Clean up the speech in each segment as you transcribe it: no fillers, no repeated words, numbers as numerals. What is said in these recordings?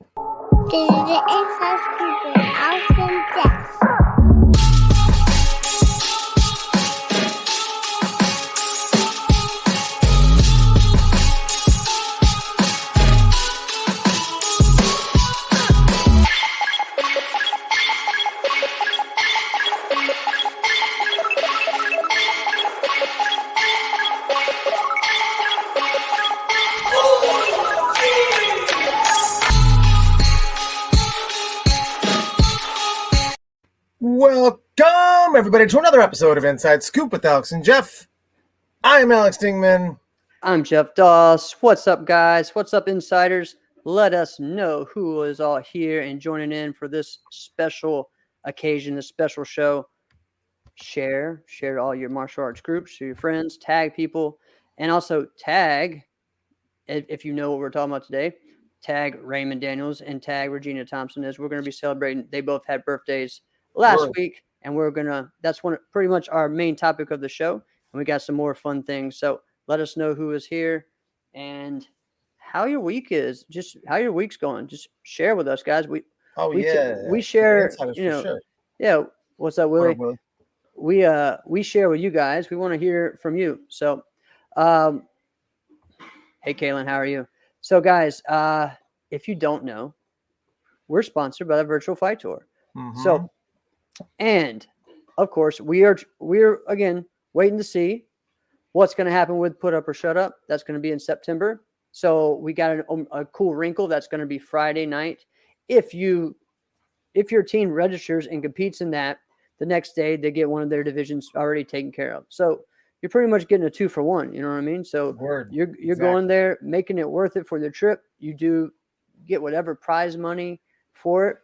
Deze is housekeeper Austin Jeff. Welcome, everybody, to another episode of Inside Scoop with Alex and Jeff. I am Alex Dingman. I'm Jeff Doss. What's up, guys? What's up, insiders? Let us know who is all here and joining in for this special occasion, this special show. Share all your martial arts groups to your friends, tag people, and also tag, if you know what we're talking about today, tag Raymond Daniels and tag Regena Thompson, as we're going to be celebrating. They both had birthdays last week, and that's pretty much our main topic of the show. And we got some more fun things. So let us know who is here and how your week is. Just how your week's going. Just share with us, guys. We share. Sure. Yeah. What's up, Willie? Willie? We share with you guys. We want to hear from you. So, hey, Kaylin, how are you? So, guys, if you don't know, we're sponsored by the Virtual Fight Tour. Mm-hmm. So, and of course, we're again waiting to see what's going to happen with Put Up or Shut Up. That's going to be in September. So we got a cool wrinkle. That's going to be Friday night. If your team registers and competes in that, the next day they get one of their divisions already taken care of. So you're pretty much getting a 2-for-1. You know what I mean? So you're exactly going there, making it worth it for the trip. You do get whatever prize money for it.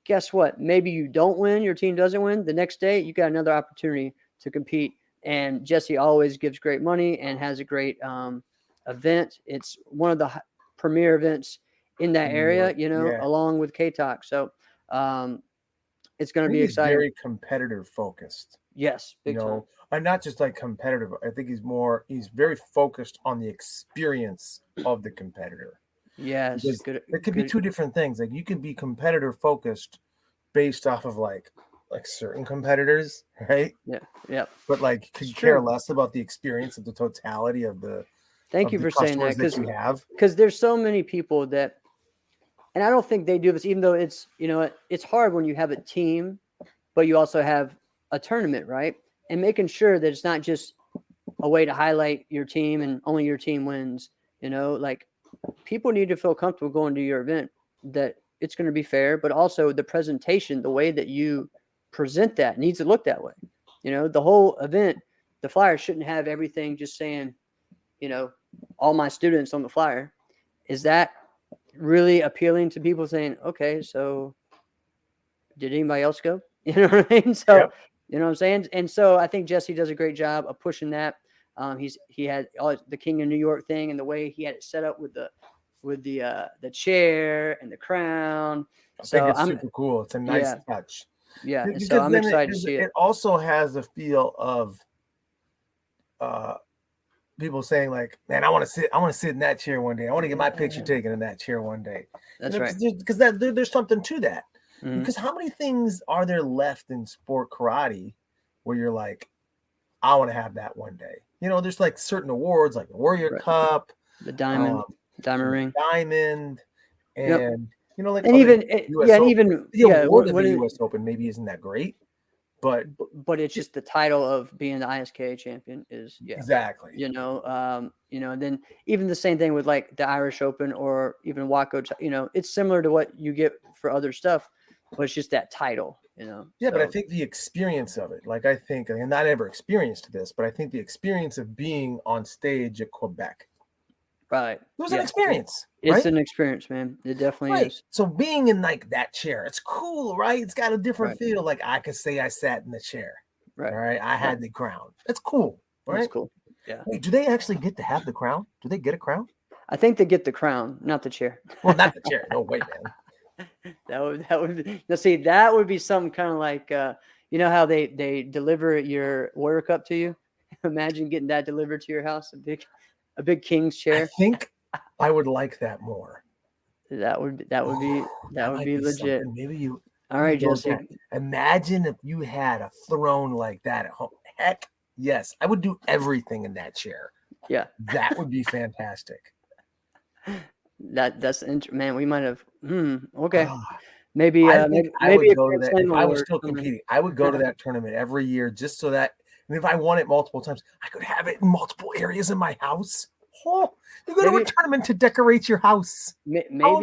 Guess what? Maybe you don't win. Your team doesn't win. The next day, you got another opportunity to compete. And Jesse always gives great money and has a great event. It's one of the premier events in that area, along with K-Talk. So it's going to be exciting. Very competitor focused. Yes, big time. And not just like competitive. I think he's very focused on the experience of the competitor. Yes, it could be two different things. Like you can be competitor focused based off of like certain competitors, right? Yeah. But like could care less about the experience of the totality of the. Thank you for saying that, because there's so many people that, and I don't think they do this, even though it's it's hard when you have a team, but you also have a tournament, right? And making sure that it's not just a way to highlight your team and only your team wins. Like people need to feel comfortable going to your event, that it's going to be fair, but also the presentation, the way that you present that needs to look that way. The whole event, the flyer shouldn't have everything just saying, all my students on the flyer. Is that really appealing to people saying, okay, so did anybody else go? You know what I mean? So, yep. You know what I'm saying? And so I think Jesse does a great job of pushing that. He had the King of New York thing, and the way he had it set up with the chair and the crown. I think it's super cool. It's a nice touch. Yeah. And so I'm excited to see it. It also has a feel of people saying like, man, I want to sit in that chair one day. I want to get my picture taken in that chair one day. That's right. Because there's something to that. Mm-hmm. Because how many things are there left in sport karate where you're like, I want to have that one day? There's like certain awards like the Warrior Cup, the Diamond Ring, and and like even the award of the U.S. Open maybe isn't that great, but it's just the title of being the ISKA champion is exactly. And then even the same thing with like the Irish Open or even Waco. It's similar to what you get for other stuff, but it's just that title. But I think the experience of it, like I think, and I never experienced this, but I think the experience of being on stage at Quebec, right? It was an experience. It's an experience, man. It definitely is. So being in like that chair, it's cool, right? It's got a different feel. Like I could say I sat in the chair, right? All right, I had the crown. That's cool, right? That's cool. Yeah. Wait, do they actually get to have the crown? Do they get a crown? I think they get the crown, not the chair. Well, not the chair. No way, man. That would be something kind of like how they deliver your Warrior Cup to you. Imagine getting that delivered to your house, a big king's chair. I think I would like that more. That would might be be legit. something. Maybe you. All right, go Jesse. back. Imagine if you had a throne like that at home. Heck, yes, I would do everything in that chair. Yeah, That would be fantastic. man. We might have. Okay. Ah, Maybe. I think I maybe would a go to Grand that Slam if I was award still coming. competing. I would go to that tournament every year just so that, and if I won it multiple times, I could have it in multiple areas in my house. Oh, you go to a tournament to decorate your house. Maybe How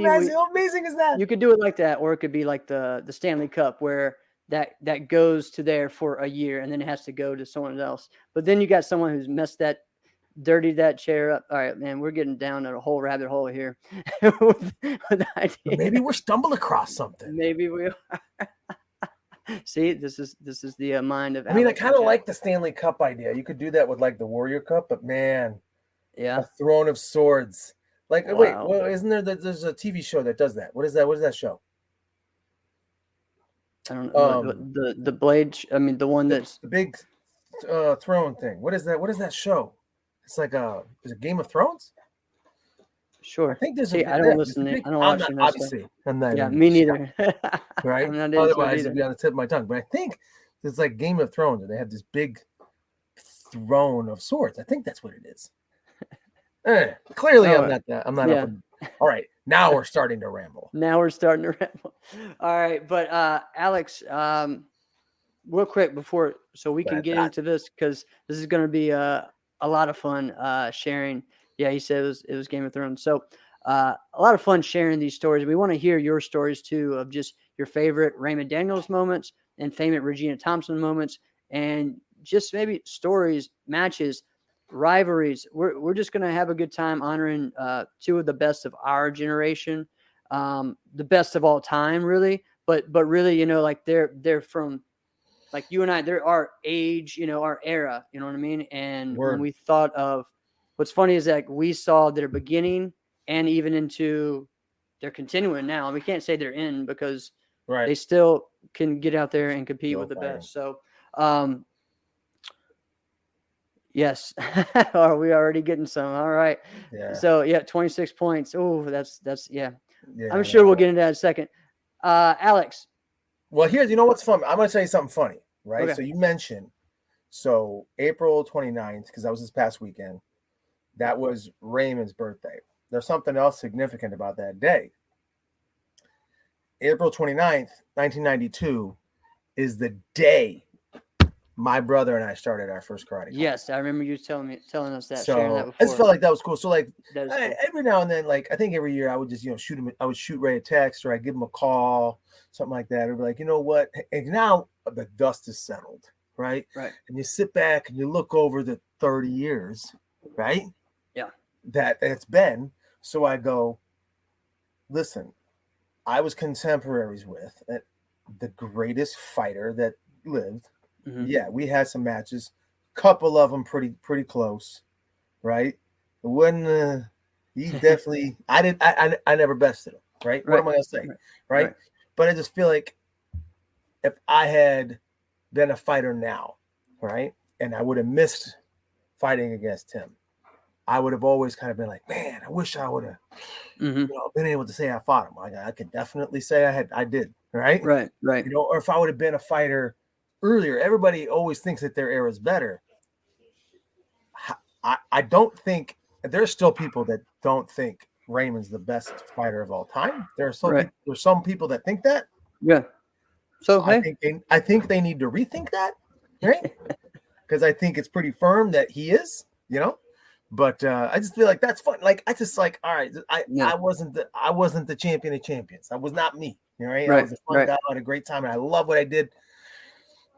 amazing is that? You could do it like that, or it could be like the Stanley Cup, where that goes to there for a year and then it has to go to someone else. But then you got someone who's dirtied that chair up. All right, man, we're getting down a whole rabbit hole here. with Maybe we're stumbling across something. Maybe we are. See, this is the mind of. I mean, I kind of like the Stanley Cup idea. You could do that with like the Warrior Cup, but man, yeah, a Throne of Swords. Like, wow. wait, well, isn't there's a TV show that does that? What is that? What is that show? I don't know. The blade. I mean, the one that's the big throne thing. What is that? What is that show? It's like is it Game of Thrones? Sure. I think there's I don't listen. I don't watch it. Obviously, yeah, me neither. Right? Otherwise, it'd be on the tip of my tongue. But I think it's like Game of Thrones, and they have this big throne of swords. I think that's what it is. Clearly, I'm not that. I'm not up. All right, now we're starting to ramble. All right, but Alex, real quick before, so we can get into this, because this is going to be a lot of fun sharing. Yeah, he said it was Game of Thrones. So a lot of fun sharing these stories. We want to hear your stories too, of just your favorite Raymond Daniels moments and favorite Regina Thompson moments, and just maybe stories, matches, rivalries. We're just going to have a good time honoring two of the best of our generation, the best of all time, really. But really, like they're from, like you and I, they're our age, our era, you know what I mean? And when we thought of, what's funny is that we saw their beginning and even into they're continuing now. We can't say they're in, because they still can get out there and compete with the best. So, yes. Are we already getting some? All right. Yeah. So 26 points. Oh, that's yeah. I'm sure we'll get into that in a second. Alex. Well, you know what's fun? I'm going to tell you something funny, right? Okay. So you mentioned, April 29th, because that was this past weekend, that was Raymond's birthday. There's something else significant about that day. April 29th, 1992 is the day my brother and I started our first karate. Yes, I remember you telling us that. So sharing that before. I just felt like that was cool. So like cool. Every now and then, like I think every year I would just shoot him. I would shoot Ray a text, or I'd give him a call, something like that. I'd be like, you know what? And now the dust is settled, right? Right. And you sit back and you look over the 30 years, right? Yeah. That it's been. So I go, listen, I was contemporaries with the greatest fighter that lived. Mm-hmm. Yeah, we had some matches, couple of them pretty close, right? When he definitely, I never bested him, right? What am I gonna say, right? But I just feel like if I had been a fighter now, right, and I would have missed fighting against him, I would have always kind of been like, man, I wish I would have, been able to say I fought him. I could definitely say I did, right? Right. Or if I would have been a fighter earlier, everybody always thinks that their era is better. I don't think there's still people that don't think Raymond's the best fighter of all time. There's some people that think that. Yeah. So I think they need to rethink that, right? Because I think it's pretty firm that he is, But I just feel like that's fun. Like I just like, all right, I wasn't the champion of champions. That was not me. Right? I was a fun guy. I had a great time, and I love what I did.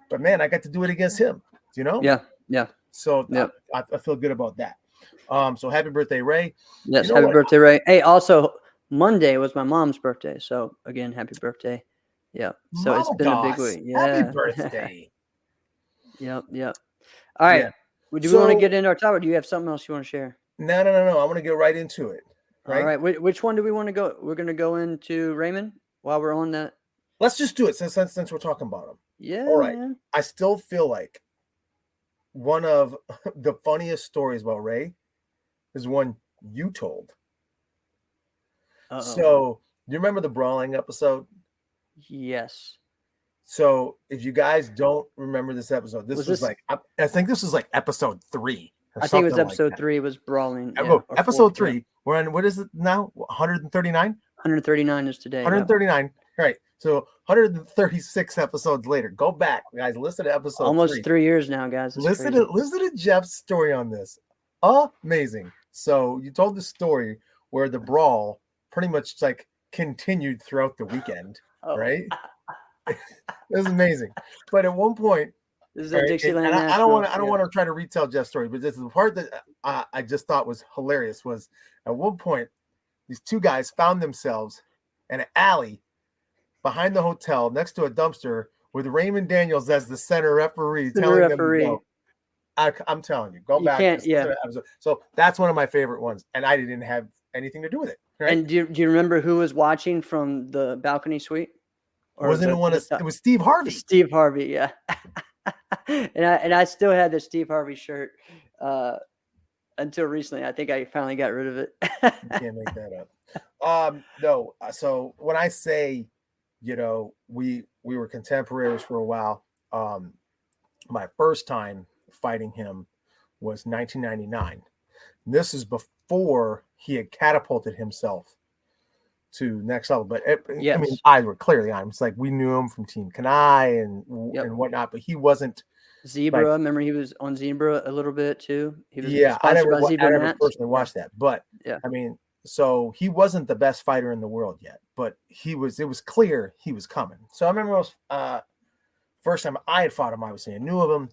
But man, I got to do it against him. Yeah. So I feel good about that. So happy birthday, Ray. Yes, happy birthday, Ray. Hey, also Monday was my mom's birthday. So again, happy birthday. Yeah. So it's been a big week. Yeah. Happy birthday. Yep. All right. Yeah. Do we want to get into our topic, or do you have something else you want to share? No. I want to get right into it. Right? All right. Which one do we want to go? We're going to go into Raymond while we're on that. Let's just do it since we're talking about him. Yeah. All right. Man. I still feel like one of the funniest stories about Ray is one you told. So, do you remember the brawling episode? Yes. So, if you guys don't remember this episode, this was like, I think this was like episode 3 or I think it was something episode like 3 was brawling. that. Yeah, Well, or episode 4, 3, yeah. we're on, what is it now? 139? 139 is today. 139. Yep. Right. So 136 episodes later. Go back, guys. Listen to episode almost 3. 3 years now, guys. Listen to Jeff's story on this. Amazing. So you told the story where the brawl pretty much like continued throughout the weekend, right? It was amazing. But at one point, this is a Dixieland. I don't want to try to retell Jeff's story, but this is the part that I just thought was hilarious. Was at one point these two guys found themselves in an alley behind the hotel next to a dumpster with Raymond Daniels as the center referee telling them to go. I'm telling you, go back. So that's one of my favorite ones, and I didn't have anything to do with it. Right? And do you remember who was watching from the balcony suite? Or wasn't it one of it was Steve Harvey? Steve Harvey, yeah. and I still had the Steve Harvey shirt until recently. I think I finally got rid of it. You can't make that up. No. So when I say, we were contemporaries for a while. My first time fighting him was 1999. And this is before he had catapulted himself to next level. But I mean, I were clearly on. It's like we knew him from Team Kanai and whatnot, but he wasn't. Zebra, remember he was on Zebra a little bit too. He was I never personally watched that, but I mean, so he wasn't the best fighter in the world yet, but it was clear he was coming. So I remember first time I had fought him, I was saying knew of him,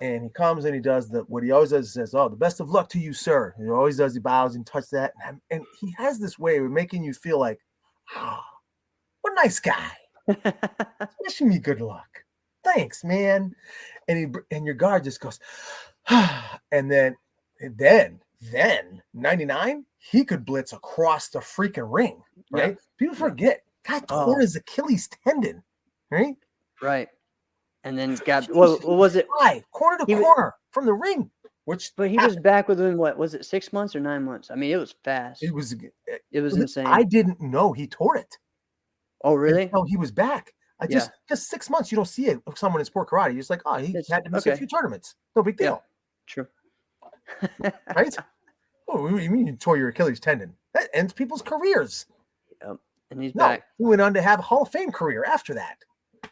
and he comes and he does what he always does. He says, "Oh, the best of luck to you, sir." He always does. He bows and touches that, and he has this way of making you feel like, what a nice guy. Wishing me good luck. Thanks, man. And your guard just goes, and then 99, he could blitz across the freaking ring, right? Yeah. People forget, guy tore his Achilles tendon, right? Right. And then what was it? Corner to corner from the ring. But he was back within what was it, 6 months or 9 months? I mean, it was fast. It was insane. I didn't know he tore it. Oh, really? No, he was back. Just 6 months, you don't see it. Someone in sport karate, you're just like, he had to miss a few tournaments. No big deal. True. Right? Oh, you mean you tore your Achilles tendon? That ends people's careers. Yep. And he's back. He went on to have a Hall of Fame career after that.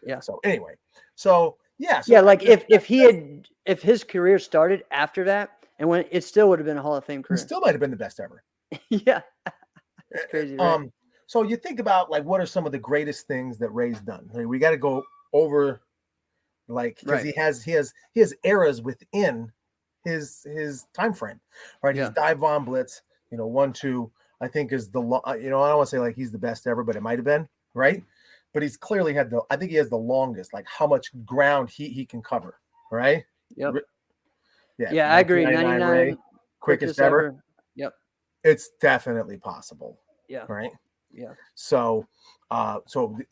Yeah. So anyway, like if his career started after that, and when it still would have been a Hall of Fame career, he still might have been the best ever. Yeah. It's crazy. Right? So you think about like what are some of the greatest things that Ray's done? Like, we got to go over, like, because he has eras within his time frame, right? His dive bomb blitz, 1-2, I think is the I don't want to say like he's the best ever, but it might have been, right? But he's clearly I think he has the longest, like how much ground he can cover, right? Yep. Yeah, I agree. 99 Ray, quickest ever. Yep. It's definitely possible. Yeah. Right. Yeah. So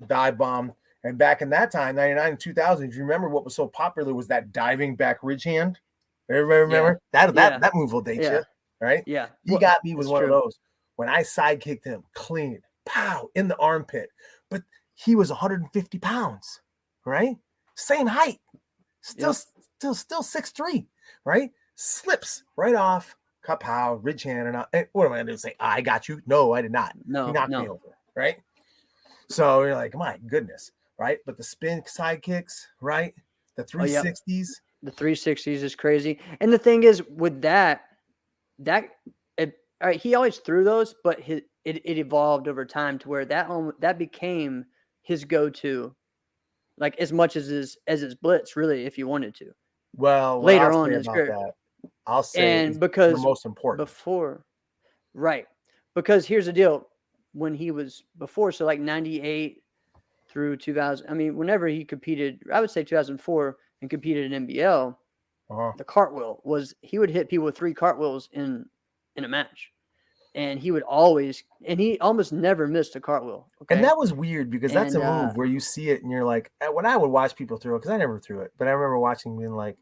dive bomb, and back in that time, 99 and 2000, if you remember what was so popular was that diving back ridge hand. Everybody remember that move will date you, right? Yeah. He got me with one of those when I side kicked him clean, pow, in the armpit. But he was 150 pounds, right? Same height, still 6'3", right? Slips right off. Kapow, ridge hand, and what am I going to say? I got you. No, I did not. No, he knocked me over, right? So you're like, my goodness, right? But the spin side kicks, right? The 360s. The 360s is crazy. And the thing is, with that he always threw those, but it evolved over time to where that became his go-to, like as much as his blitz, really, if you wanted to. Well, later on in his career. That, I'll say, and because the most important before, right? Because here's the deal: when he was before, so like 98 through 2000. I mean, whenever he competed, I would say 2004 and competed in NBL. The cartwheel he would hit people with 3 cartwheels in a match, and he almost never missed a cartwhel. Okay? And that was weird because that's a move where you see it and you're like, when I would watch people throw it, because I never threw it, but I remember watching being like,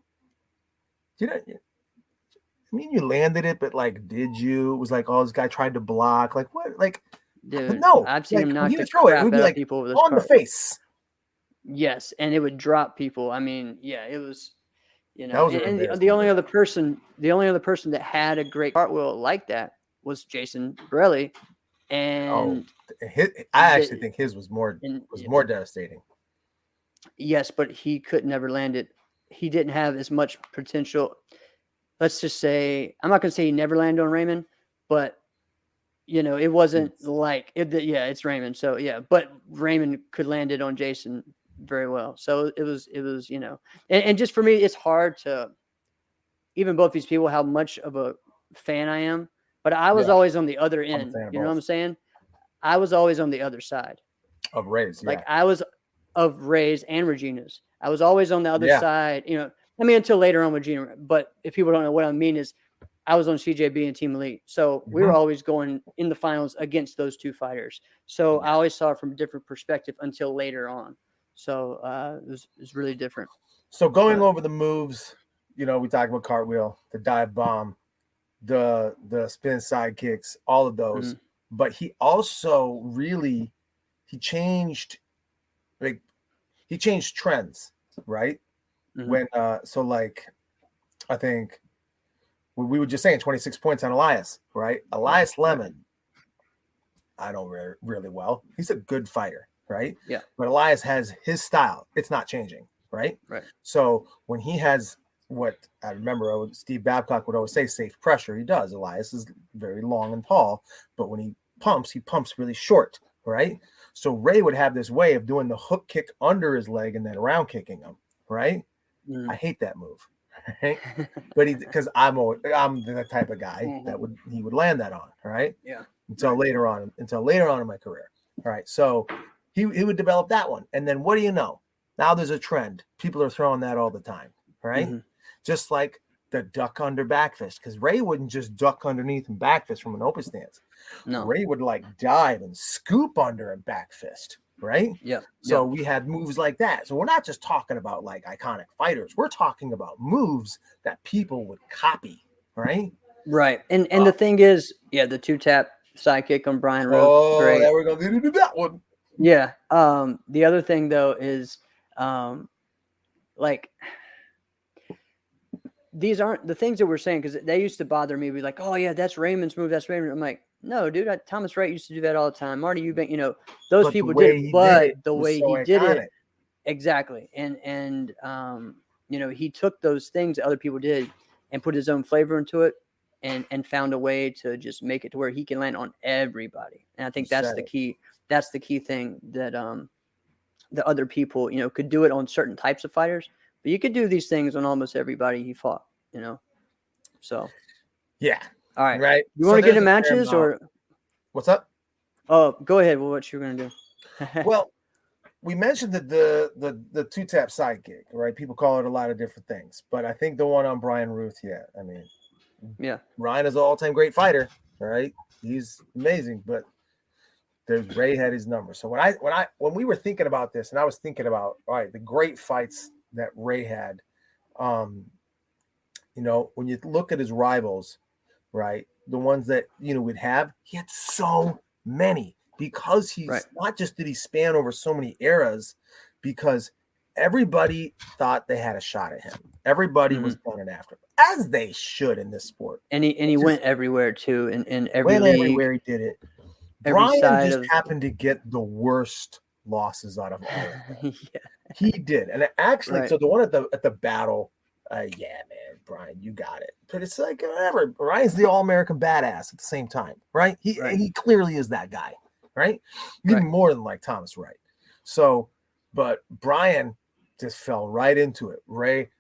I mean, you landed it, but like, did you? It was like, this guy tried to block. Like, what? Like, Dude, no, I've seen him knock when he the would throw it, it crap would out be of like people with his on the cartwheel. face. Yes, and it would drop people. I mean, yeah, it was, you That know, was an and the embarrassing only day. other person that had a great cartwheel like that was Jason Borelli, and I actually think his was more yeah. devastating. Yes, but he could never land it. He didn't have as much potential. Let's just say, I'm not going to say he never landed on Raymond, but you know, it wasn't like it. Yeah, it's Raymond. So yeah, but Raymond could land it on Jason very well. So it was, you know, and just for me, it's hard to even both these people how much of a fan I am. But I was always on the other end. You know what I'm saying? I was always on the other side of Ray's. Yeah, like I was of Ray's and Regina's. I was always on the other side. You know, I mean, until later on with Regina. But if people don't know what I mean is, I was on CJB and Team Elite. So we were always going in the finals against those two fighters. So I always saw it from a different perspective until later on. So it was really different. So going over the moves, you know, we talked about cartwheel, the dive bomb, the spin side kicks, all of those. Mm-hmm. But he also really he changed trends, right? Mm-hmm. When so like I think we were just saying 26 points on Elias, right? Elias Lemon, I know really well. He's a good fighter, right? Yeah. But Elias has his style. It's not changing, right? Right. So when he has what I remember, Steve Babcock would always say, safe pressure. He does. Elias is very long and tall, but when he pumps really short, right? So Ray would have this way of doing the hook kick under his leg and then round kicking him, right? I hate that move. Right? But because I'm the type of guy that he would land that on, right? Yeah. Until later on in my career. All right. So he would develop that one. And then what do you know? Now there's a trend. People are throwing that all the time, right? Mm-hmm. Just like the duck under back fist. Because Ray wouldn't just duck underneath and back fist from an open stance. No. Ray would like dive and scoop under a back fist. Right? Yeah. So we had moves like that. So we're not just talking about like iconic fighters. We're talking about moves that people would copy, right? Right. And the thing is, the 2-tap sidekick on Brian Ruth. Oh, great. Yeah, we're going to do that one. Yeah. The other thing though is like these aren't the things that we're saying because they used to bother me. Be like, oh yeah, that's Raymond's move. That's Raymond. I'm like, no, dude. Thomas Wright used to do that all the time. Marty Eubank, you know, those people did it, but the way he did it, exactly. And you know, he took those things that other people did and put his own flavor into it, and found a way to just make it to where he can land on everybody. And I think that's the key. That's the key thing that the other people, you know, could do it on certain types of fighters. But you could do these things on almost everybody he fought, you know. So, yeah, all right, right. You want to get in matches or what's up? Oh, go ahead. Well, what you're gonna do? Well, we mentioned that the 2-tap sidekick, right? People call it a lot of different things, but I think the one on Brian Ruth, I mean, Ryan is an all-time great fighter, right? He's amazing, but Ray had his number. So when we were thinking about this, and I was thinking about the great fights that Ray had, you know, when you look at his rivals, right, the ones that would have, he had so many because he's not just did he span over so many eras, because everybody thought they had a shot at him. Everybody was going after him, as they should in this sport. And he went everywhere too, in every went league. Everywhere he did it. Brian just happened to get the worst losses out of all of them. He did. And actually, so the one at the battle, man, Brian, you got it. But it's like, whatever. Brian's the all-American badass at the same time, right? He clearly is that guy, right? Even more than like Thomas Wright. So, but Brian just fell right into it. Ray,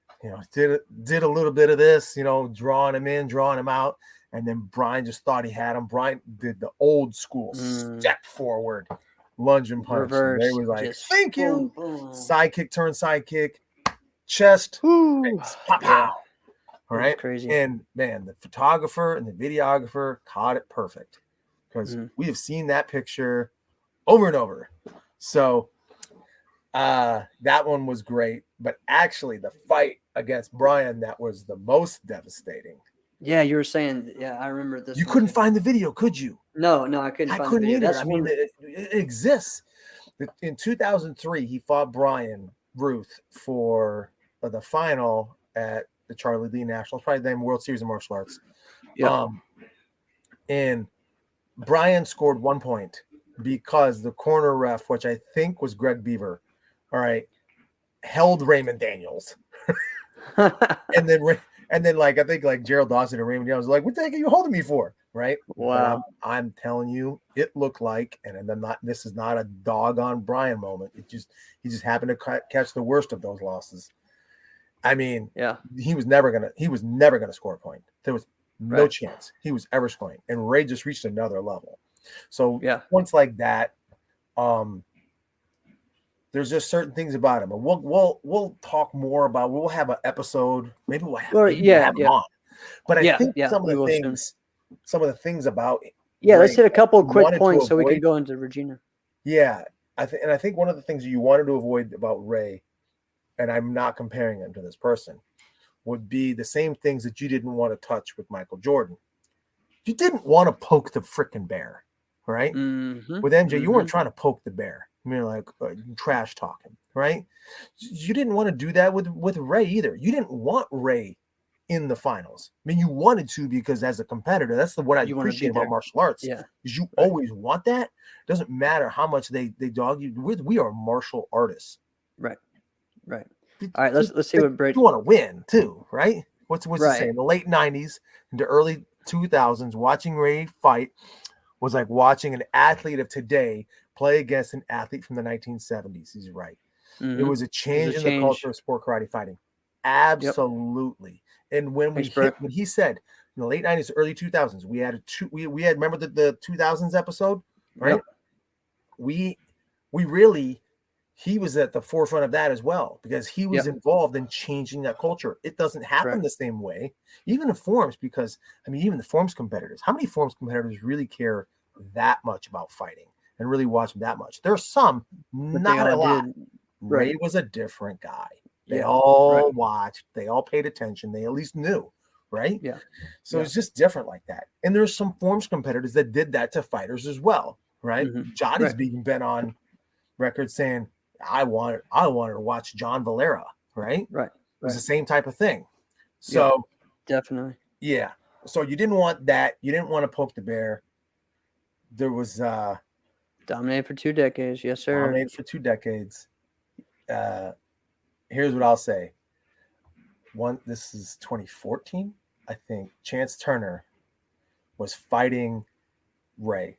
did a little bit of this, drawing him in, drawing him out. And then Brian just thought he had him. Brian did the old school step forward, lunge and punch. Reverse. And they were like, thank you. Boom. Sidekick, turn sidekick, chest, face, pow, pow. All right. Crazy. And man, the photographer and the videographer caught it perfect because we have seen that picture over and over. So that one was great. But actually, the fight against Brian that was the most devastating Yeah, you were saying. Yeah, I remember this. You one couldn't too. find the video, could you? No, I couldn't I find couldn't the video. either. That's I mean, one. it exists. In 2003, he fought Brian Ruth for the final at the Charlie Lee Nationals, probably the World Series of Martial Arts. Yeah. And Brian scored 1 point because the corner ref, which I think was Greg Beaver, all right, held Raymond Daniels. and then like I think like Gerald Dawson and Raymond Daniels was like, what the heck are you holding me for? Right. Wow. But I'm telling you, it looked like, and I'm not, this is not a dog on Brian moment. He just happened to catch the worst of those losses. I mean, Yeah. he was never gonna score a point. There was no chance he was ever scoring. And Ray just reached another level. So points like that, there's just certain things about him, and we'll talk more about. We'll have an episode. Maybe we'll have him on. But I think some of the things about let's hit a couple of quick points so we can go into Regina. Yeah, I think one of the things you wanted to avoid about Ray, and I'm not comparing him to this person, would be the same things that you didn't want to touch with Michael Jordan. You didn't want to poke the freaking bear, right? Mm-hmm. With MJ, you weren't trying to poke the bear. I mean, like trash talking, right? You didn't want to do that with Ray either. You didn't want Ray in the finals. I mean, you wanted to because as a competitor, that's what I appreciate about martial arts. Yeah, is you always want that. It doesn't matter how much they dog you. We are martial artists. Right. All right, let's see what Brady. You want to win too, right? What's it saying? In the late 90s into early 2000s, watching Ray fight was like watching an athlete of today play against an athlete from the 1970s. He's right. Mm-hmm. It was a change in the culture of sport karate fighting. Absolutely. Yep. And when when he said in the late 90s, early 2000s, we had remember the 2000s episode, right? Yep. We really, he was at the forefront of that as well because he was involved in changing that culture. It doesn't happen the same way, even in forms, because I mean, even the forms competitors, how many forms competitors really care that much about fighting and really watch them that much? There's some, but not a lot. Ray was a different guy. They all watched, they all paid attention, they at least knew, right? Yeah. So it's just different like that. And there's some forms competitors that did that to fighters as well, right? Mm-hmm. Johnny's being been on record saying, I wanted to watch John Valera, right? Right. It was the same type of thing. So definitely. Yeah. So you didn't want that. You didn't want to poke the bear. There was dominated for 2 decades. Yes, sir. Dominated for 2 decades. Here's what I'll say. This is 2014, I think. Chance Turner was fighting Ray,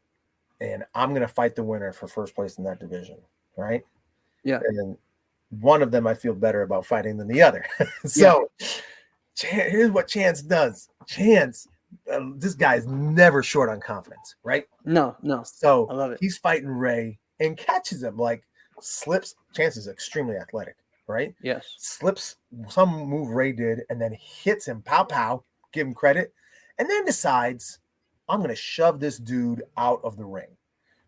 and I'm going to fight the winner for first place in that division, right? Yeah. And then one of them I feel better about fighting than the other. So here's what Chance does. Chance, this guy's never short on confidence, right? No. So I love it. He's fighting Ray and catches him, like slips. Chance is extremely athletic, right? Yes. Slips some move Ray did and then hits him, pow, give him credit, and then decides, I'm going to shove this dude out of the ring.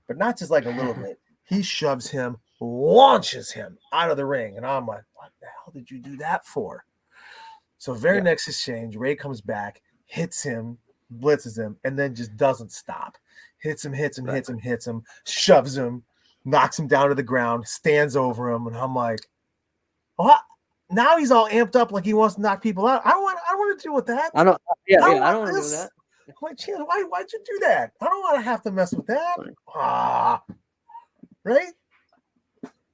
But not just like a little bit. He shoves him, launches him out of the ring. And I'm like, what the hell did you do that for? So next exchange, Ray comes back, hits him, blitzes him, and then just doesn't stop. Hits him, shoves him, knocks him down to the ground, stands over him. And I'm like, what? Now he's all amped up like he wants to knock people out. I don't want to deal with that. I don't want to do that. I'm like, Chance, why'd you do that? I don't want to have to mess with that. Right?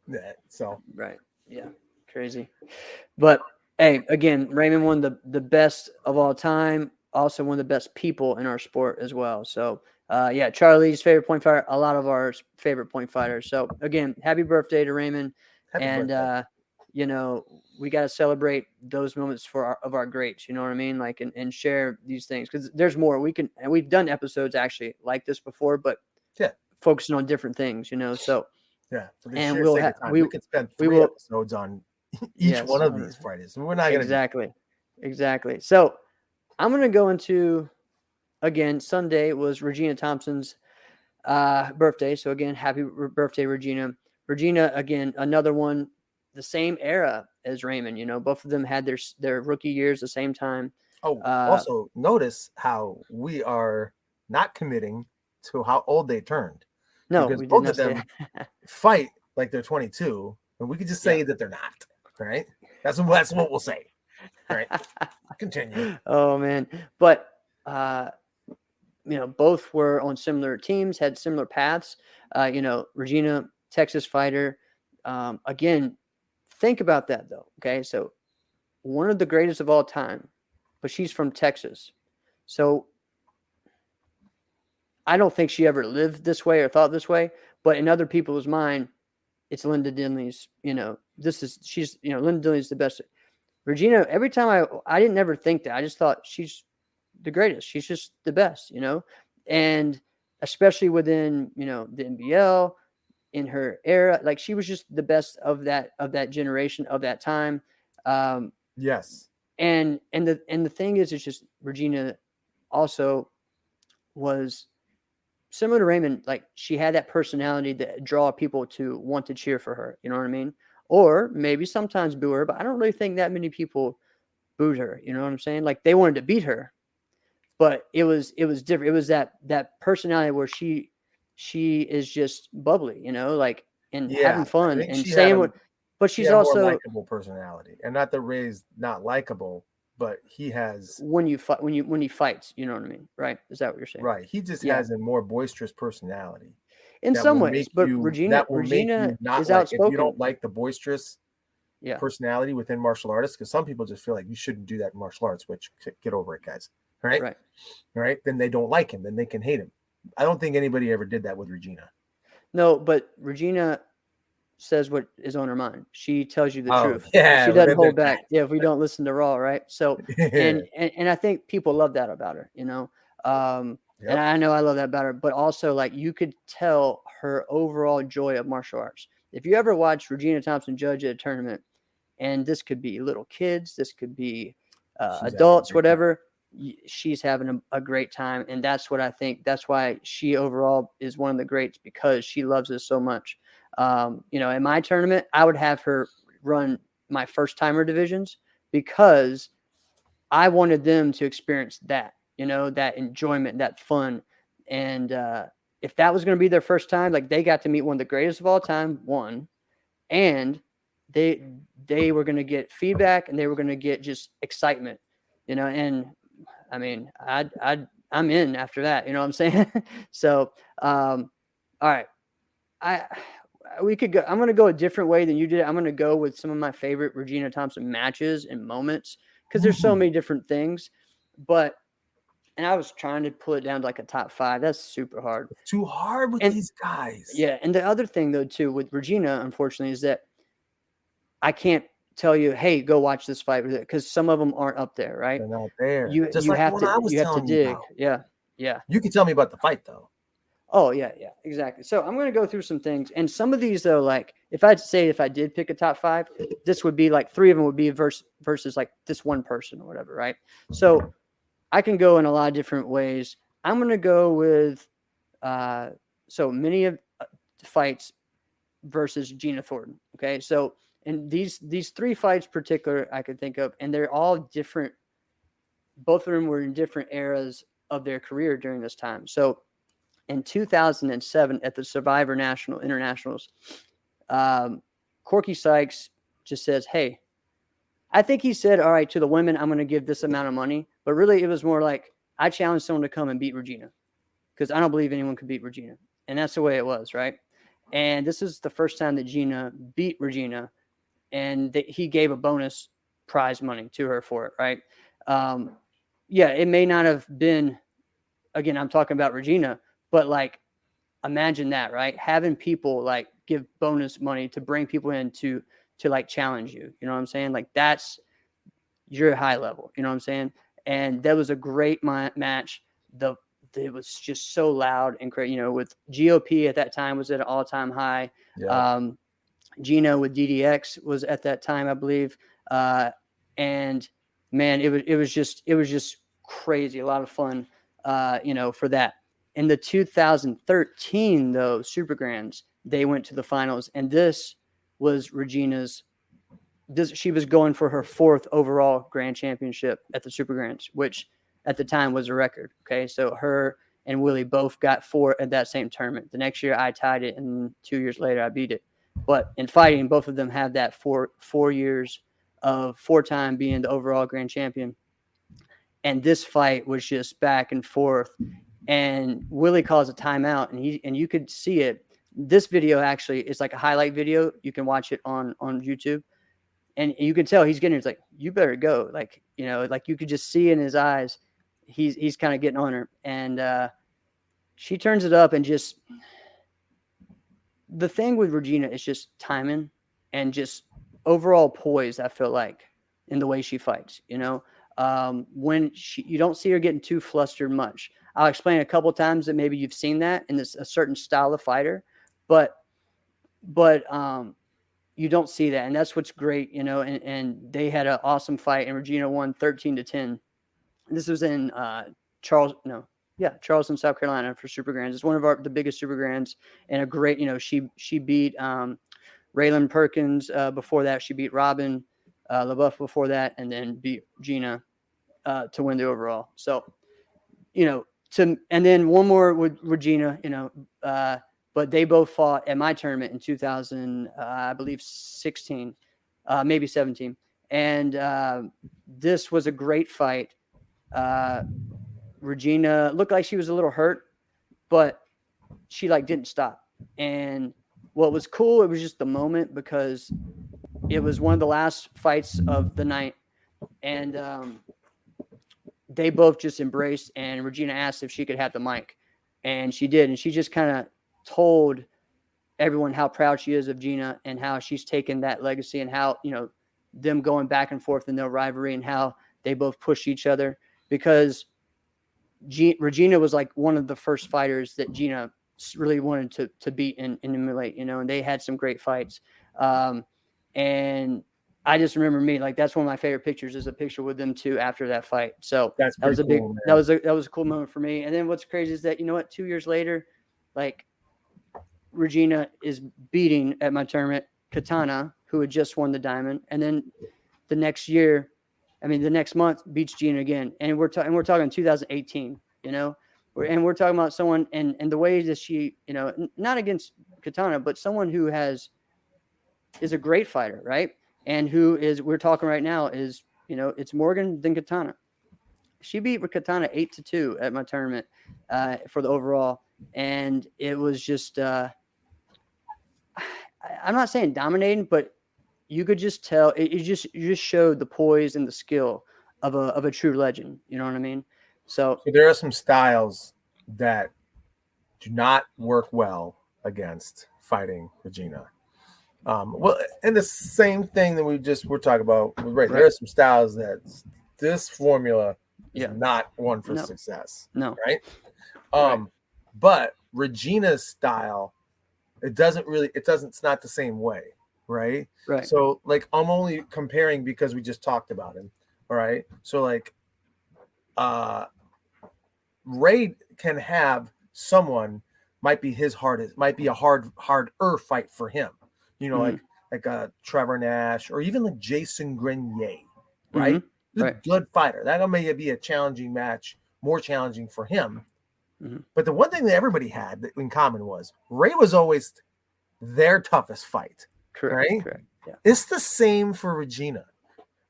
Yeah. So right. Yeah. Crazy. But hey, again, Raymond, one of the best of all time, also one of the best people in our sport as well. So Charlie's favorite point fighter, a lot of our favorite point fighters. So again, happy birthday to Raymond. Happy birthday. We got to celebrate those moments of our greats, you know what I mean? Like, and share these things because there's more and we've done episodes actually like this before, but focusing on different things, so and we could spend 3 episodes on each one of these Fridays. We're not going exactly. So I'm going to go into, again, Sunday was Regena Thompson's birthday. So again, happy birthday, Regena. Regena, again, another one, the same era as Raymond, both of them had their rookie years the same time. Oh, also notice how we are not committing to how old they turned, No, because we did both not of say them fight like they're 22, and we could just say that they're not. Right? That's what we'll say. Right? Continue. Oh man, but both were on similar teams, had similar paths. Regena, Texas fighter. Again, think about that though. Okay, so one of the greatest of all time, but she's from Texas, so I don't think she ever lived this way or thought this way. But in other people's mind, it's Linda Dinley's. Linda Dinley's the best. Regena, every time I didn't ever think that. I just thought she's the greatest. She's just the best, and especially within, the NBL in her era, like she was just the best of that generation, of that time. Yes. And the thing is, it's just Regena also was similar to Raymond. Like she had that personality that draw people to want to cheer for her. You know what I mean? Or maybe sometimes boo her, but I don't really think that many people booed her. You know what I'm saying? Like they wanted to beat her, but it was different. It was that personality where she is just bubbly, like, and having I fun think and she had saying what, but she she's had a more also likable personality, and not that Ray's not likable, but he has when you fight when he fights, you know what I mean, right? Is that what you're saying? right. He just has a more boisterous personality In that some will ways, make but you Regena not is like, if you outspoken. don't like the boisterous Yeah. personality within martial artists, because some people just feel like you shouldn't do that in martial arts, which, get over it, guys. Right, then they don't like him, then they can hate him. I don't think anybody ever did that with Regena. No, but Regena says what is on her mind. She tells you the truth. Yeah, She doesn't hold back. Yeah, if we don't listen to Raw, right? So and I think people love that about her, and I know I love that about her, but also like you could tell her overall joy of martial arts. If you ever watch Regena Thompson judge at a tournament, and this could be little kids, this could be adults, whatever, she's having a great time. And that's what I think. That's why she overall is one of the greats, because she loves us so much. In my tournament, I would have her run my first timer divisions, because I wanted them to experience that, that enjoyment, that fun. And if that was going to be their first time, like they got to meet one of the greatest of all time, and they were going to get feedback, and they were going to get just excitement, and I mean, I'm in after that, you know what I'm saying? So, all right. We could go, I'm going to go a different way than you did. I'm going to go with some of my favorite Regena Thompson matches and moments, because there's so many different things, and I was trying to pull it down to like a top 5. That's super hard. It's too hard with these guys. Yeah. And the other thing though, too, with Regena, unfortunately, is that I can't tell you, hey, go watch this fight, because some of them aren't up there, right? They're not there. You like have what I was to dig. about. Yeah. You can tell me about the fight though. Oh yeah, exactly. So I'm going to go through some things, and some of these though, like if I did pick a top 5, this would be like 3 of them would be versus like this one person or whatever, right? So I can go in a lot of different ways. I'm going to go with so many of the fights versus Gina Thornton. Okay, so and these 3 fights particular I could think of, and they're all different. Both of them were in different eras of their career during this time. So in 2007 at the Survivor Internationals, Corky Sykes just says, hey, I think he said, all right, to the women, I'm going to give this amount of money. But really, it was more like, I challenge someone to come and beat Regena, because I don't believe anyone could beat Regena. And that's the way it was, right? And this is the first time that Gina beat Regena, and he gave a bonus prize money to her for it, right? Yeah, it may not have been, again, I'm talking about Regena, but like, imagine that, right? Having people like give bonus money to bring people in to like challenge you. You know what I'm saying? Like that's your high level. You know what I'm saying? And that was a great match. It was just so loud and great. With GOP at that time was at an all-time high. Yeah. Gino with DDX was at that time, I believe. And man, it was just crazy. A lot of fun, for that. In the 2013, though, Super Grands, they went to the finals, and this was Regena's she was going for her 4th overall grand championship at the Super Grands, which at the time was a record. Okay, so her and Willie both got 4 at that same tournament. The next year I tied it, and 2 years later I beat it. But in fighting, both of them have that 4 years of 4-time being the overall grand champion. And this fight was just back and forth. And Willie calls a timeout, and you could see it. This video actually is like a highlight video. You can watch it on YouTube. And you could tell he's getting, it's like, you better go. Like, like you could just see in his eyes, he's kind of getting on her. And she turns it up, and just the thing with Regena is just timing and just overall poise, I feel like, in the way she fights, when you don't see her getting too flustered much. I'll explain a couple times that maybe you've seen that in a certain style of fighter, but you don't see that. And that's what's great, and they had an awesome fight, and Regena won 13-10. This was in Charleston, South Carolina for Super Grands. It's one of the biggest Super Grands, and a great, she beat Raylan Perkins before that. She beat Robin LaBeouf before that, and then beat Gina to win the overall. So, and then one more with Regena, but they both fought at my tournament in 2000, I believe 16, maybe 17. And this was a great fight. Regena looked like she was a little hurt, but she didn't stop. And what was cool, it was just the moment, because it was one of the last fights of the night. And they both just embraced, and Regena asked if she could have the mic, and she did. And she just kind of told everyone how proud she is of Gina, and how she's taken that legacy, and how, them going back and forth in their rivalry, and how they both push each other, because Regena was like one of the first fighters that Gina really wanted to beat and emulate, and they had some great fights. And I just remember that's one of my favorite pictures, is a picture with them two after that fight. So that was that was a cool moment for me. And then what's crazy is that, 2 years later, Regena is beating at my tournament Katana, who had just won the diamond, and then the next month beats Gina again. And we're talking 2018, and we're talking about someone, and the way that she, not against Katana, but someone who is a great fighter, right? And we're talking right now is, it's Morgan than Katana. She beat Katana 8-2 at my tournament for the overall. And it was just, I'm not saying dominating, but you could just tell you just showed the poise and the skill of a true legend. You know what I mean? So there are some styles that do not work well against fighting Regena. Well, and the same thing that we're talking about, right? There are some styles that this formula is not one for success. No, right? But Regena's style, it's not the same way, right? Right. So I'm only comparing because we just talked about him. All right. So Ray can have someone might be a harder fight for him. Like a Trevor Nash, or even Jason Grenier, right? Mm-hmm. Right. Good fighter. That may be a challenging match, more challenging for him. Mm-hmm. But the one thing that everybody had in common was Ray was always their toughest fight. Correct. Right? Correct. Yeah. It's the same for Regena.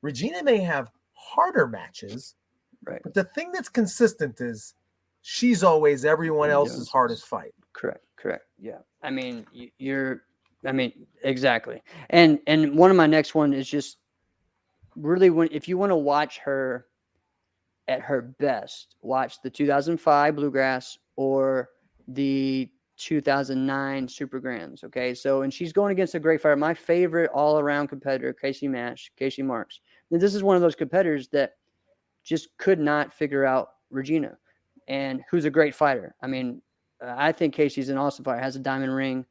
Regena may have harder matches, right? But the thing that's consistent is she's always everyone else's hardest fight. Correct. Yeah. Exactly. And one of my next one is just really, if you want to watch her at her best, watch the 2005 Bluegrass or the 2009 Super Grands. Okay. So, and she's going against a great fighter, my favorite all around competitor, Casey Marks. And this is one of those competitors that just could not figure out Regena, and who's a great fighter. I think Casey's an awesome fighter, has a diamond ring,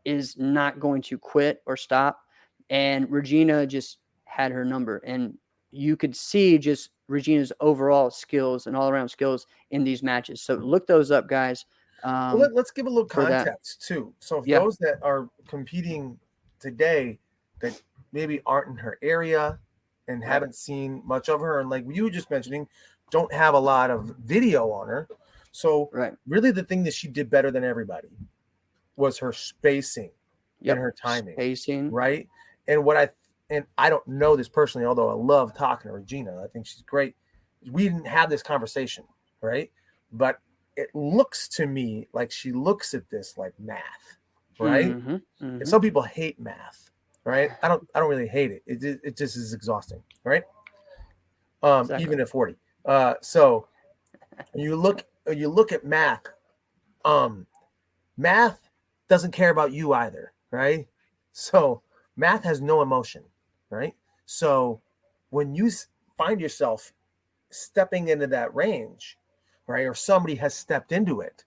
is not going to quit or stop. And Regena just had her number. And you could see just Regena's overall skills and all around skills in these matches. So look those up, guys. Let's give a little context too. So if those that are competing today that maybe aren't in her area and haven't seen much of her. And like you were just mentioning, don't have a lot of video on her. So really the thing that she did better than everybody was her spacing and her timing. Right. And I don't know this personally, although I love talking to Regena. I think she's great. We didn't have this conversation, right? But it looks to me like she looks at this like math, right? And some people hate math, right? I don't really hate it. It just is exhausting, right? Even at 40. So you look at math. Math doesn't care about you either, right? So math has no emotion, right? So when you find yourself stepping into that range, right, or somebody has stepped into it,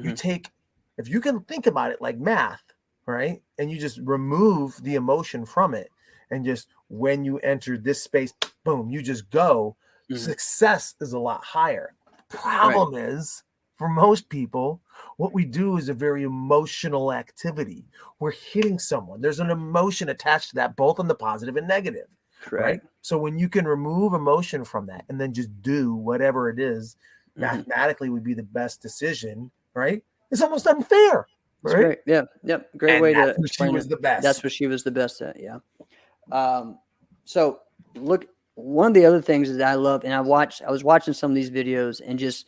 you take, if you can think about it like math, right, and you just remove the emotion from it, and just when you enter this space, boom, you just go, success is a lot higher. Problem is, for most people, what we do is a very emotional activity. We're hitting someone. There's an emotion attached to that, both on the positive and negative. Right? So when you can remove emotion from that and then just do whatever it is, mathematically would be the best decision, right? It's almost unfair. Right? Great. Yeah. Yep. Great way to explain. She was the best. That's what she was the best at. Yeah. So look, one of the other things that I love, and I was watching some of these videos, and just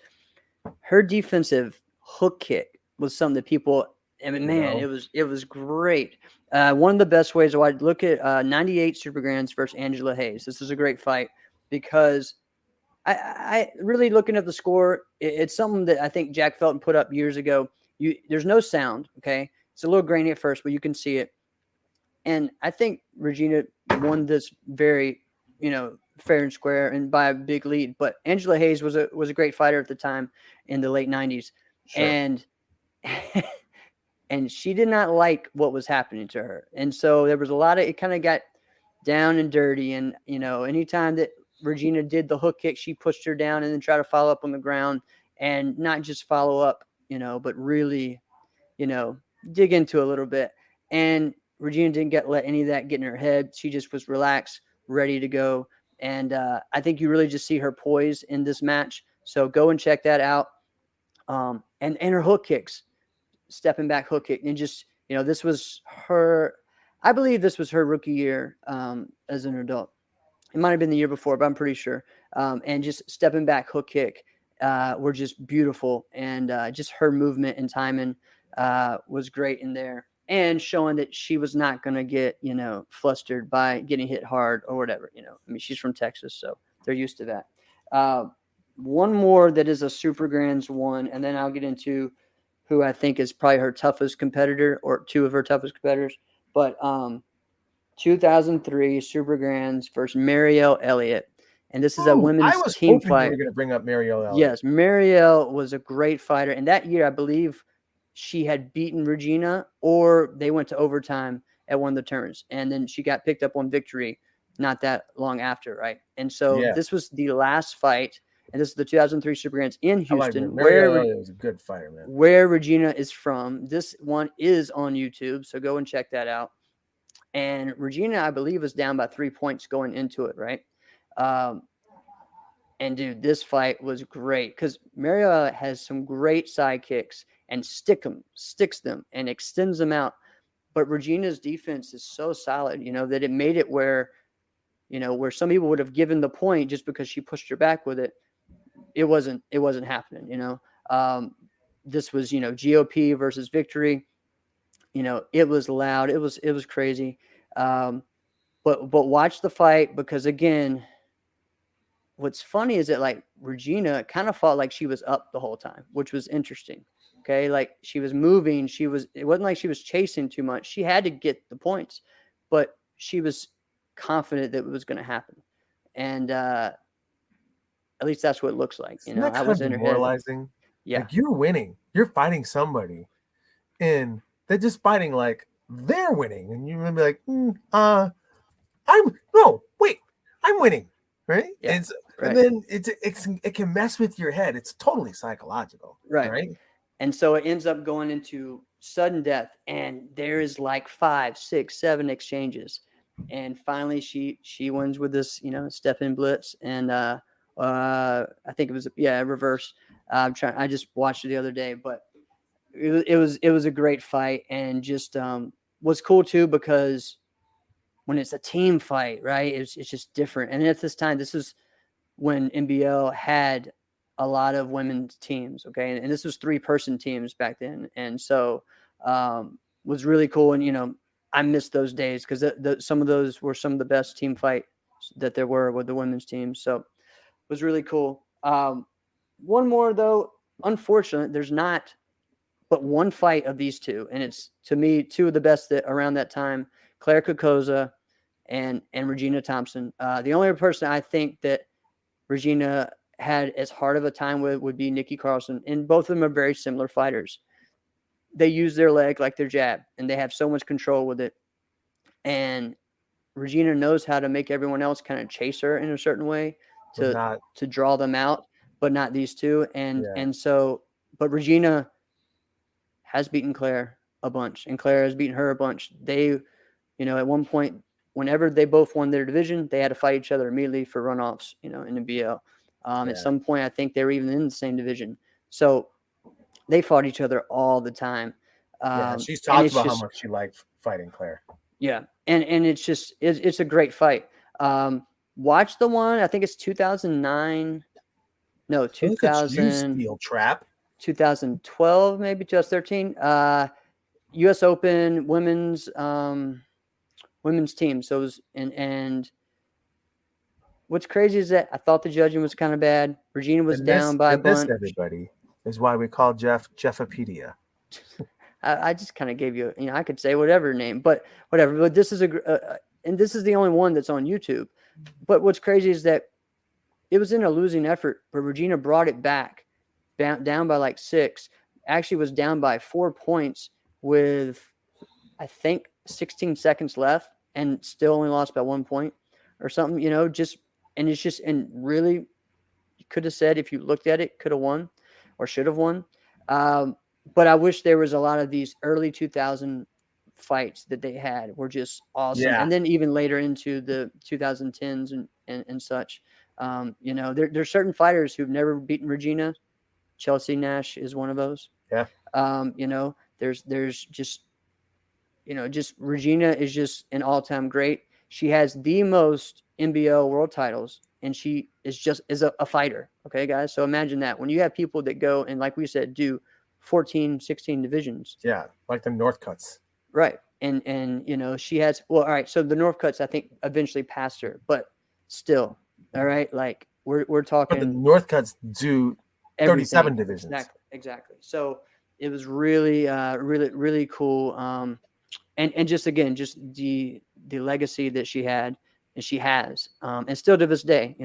her defensive hook kick was something that people, I mean, man, it was great. One of the best ways to watch, look at 98 Super Grands versus Angela Hayes. This is a great fight because I really looking at the score, it's something that I think Jack Felton put up years ago. There's no sound, okay? It's a little grainy at first, but you can see it. And I think Regena won this very, fair and square and by a big lead. But Angela Hayes was a great fighter at the time in the late 90s. Sure. And she did not like what was happening to her. And so there was a lot of, it kind of got down and dirty. And, anytime that Regena did the hook kick, she pushed her down and then tried to follow up on the ground, and not just follow up, but really, dig into a little bit. And Regena didn't let any of that get in her head. She just was relaxed, ready to go. And I think you really just see her poise in this match. So go and check that out. And her hook kicks, stepping back hook kick. And just, this was her, I believe this was her rookie year as an adult. It might have been the year before, but I'm pretty sure. And just stepping back hook kick were just beautiful. And just her movement and timing was great in there. And showing that she was not going to get, flustered by getting hit hard or whatever, I mean, she's from Texas, so they're used to that. One more that is a Super Grands one, and then I'll get into who I think is probably her toughest competitor, or two of her toughest competitors. But 2003 Super Grands versus Marielle Elliott. And this is a women's team fight. You were going to bring up Marielle Elliott. Yes, Marielle was a great fighter. And that year, I believe, she had beaten Regena, or they went to overtime at one of the turns. And then she got picked up on victory not that long after, right? And so this was the last fight. And this is the 2003 Super Grands in Houston. Marielle was a good fighter, man. Where Regena is from. This one is on YouTube, so go and check that out. And Regena, I believe, was down by 3 points going into it, right? And, dude, this fight was great because Marielle has some great side kicks and sticks them, and extends them out. But Regena's defense is so solid, that it made it where, where some people would have given the point just because she pushed her back with it. It wasn't happening, This was, GOP versus victory. It was loud. It was crazy. But watch the fight, because again, what's funny is that like Regena kind of fought like she was up the whole time, which was interesting. Okay. Like she was moving. It wasn't like she was chasing too much. She had to get the points, but she was confident that it was going to happen. And, at least that's what it looks like. I was in her head. Yeah. Like you're winning, you're fighting somebody, and they're just fighting like they're winning. And you're going to be like, I'm winning. Right. Yeah, and then it can mess with your head. It's totally psychological. Right. And so it ends up going into sudden death, and there is like 5, 6, 7 exchanges. and finally she wins with this, step in blitz, and I think it was reverse. I just watched it the other day, but it was a great fight, and just was cool too, because when it's a team fight, right, it's just different. And at this time, this is when NBL had a lot of women's teams, okay, and this was 3-person teams back then, and so was really cool. And I missed those days, because some of those were some of the best team fights that there were with the women's team. So it was really cool. One more though, unfortunately, there's not but one fight of these two, and it's, to me, two of the best that around that time: Claire Kokoza and Regena Thompson. The only person I think that Regena had as hard of a time with would be Nikki Carlson, and both of them are very similar fighters. They use their leg like their jab, and they have so much control with it. And Regena knows how to make everyone else kind of chase her in a certain way to draw them out, but not these two. And so, but Regena has beaten Claire a bunch, and Claire has beaten her a bunch. They, at one point, whenever they both won their division, they had to fight each other immediately for runoffs, in the BL. At some point, I think they were even in the same division. So they fought each other all the time. She's talked about how much she liked fighting Claire. Yeah. And it's a great fight. Watch the one, I think it's 2009. No, 2000. Steel Trap. 2012, maybe 2013. U.S. Open women's team. So it was, and what's crazy is that I thought the judging was kind of bad. Regena was down by a bunch. Everybody is why we call Jeff Jeffopedia. I just kind of gave you, I could say whatever name, but whatever. But this is and this is the only one that's on YouTube. But what's crazy is that it was in a losing effort, but Regena brought it back, down by like 6. Actually was down by 4 points with, I think, 16 seconds left, and still only lost by 1 point or something, and really, you could have said, if you looked at it, could have won or should have won. But I wish there was a lot of these early 2000 fights that they had were just awesome. Yeah. And then even later into the 2010s and such, there's certain fighters who've never beaten Regena. Chelsea Nash is one of those. Yeah. There's just, just Regena is just an all-time great. She has the most NBL world titles, and she is a fighter. Okay, guys. So imagine that when you have people that go and, like we said, do 14, 16 divisions. Yeah. Like the Northcuts. Right. And she has, well, all right. So the Northcuts, I think, eventually passed her, but still, all right. Like we're talking. But the Northcuts do 37 divisions. Exactly. So it was really, really, really cool. And just, again, just the legacy that she had and she has, and still to this day,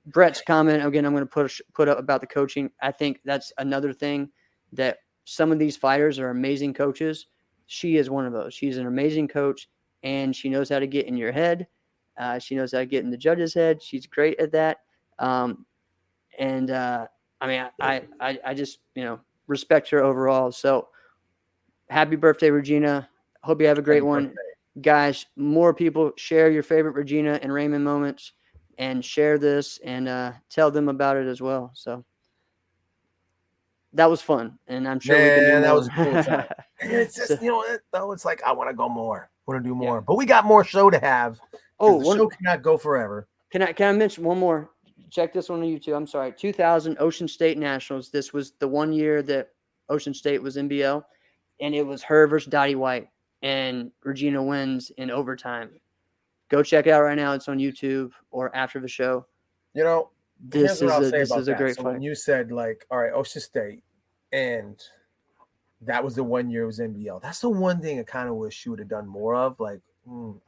Brett's comment, again, I'm going to put up about the coaching. I think that's another thing, that some of these fighters are amazing coaches. She is one of those. She's an amazing coach, and she knows how to get in your head. She knows how to get in the judge's head. She's great at that. I just, respect her overall. So happy birthday, Regena. Hope you have a great one. Birthday. Guys, more people, share your favorite Regena and Raymond moments, and share this, and tell them about it as well. So that was fun, and I'm sure we can do more. That was a cool time. It's just, it's like, I want to go more. I want to do more. Yeah. But we got more show to have. The show cannot go forever. Can I mention one more? Check this one on YouTube. I'm sorry. 2000 Ocean State Nationals. This was the one year that Ocean State was NBL, and it was her versus Dottie White, and Regena wins in overtime. Go check it out right now. It's on YouTube or after the show. This is a great fight. When you said, like, all right, Ocean State, and that was the one year it was NBL. That's the one thing I kind of wish she would have done more of. Like,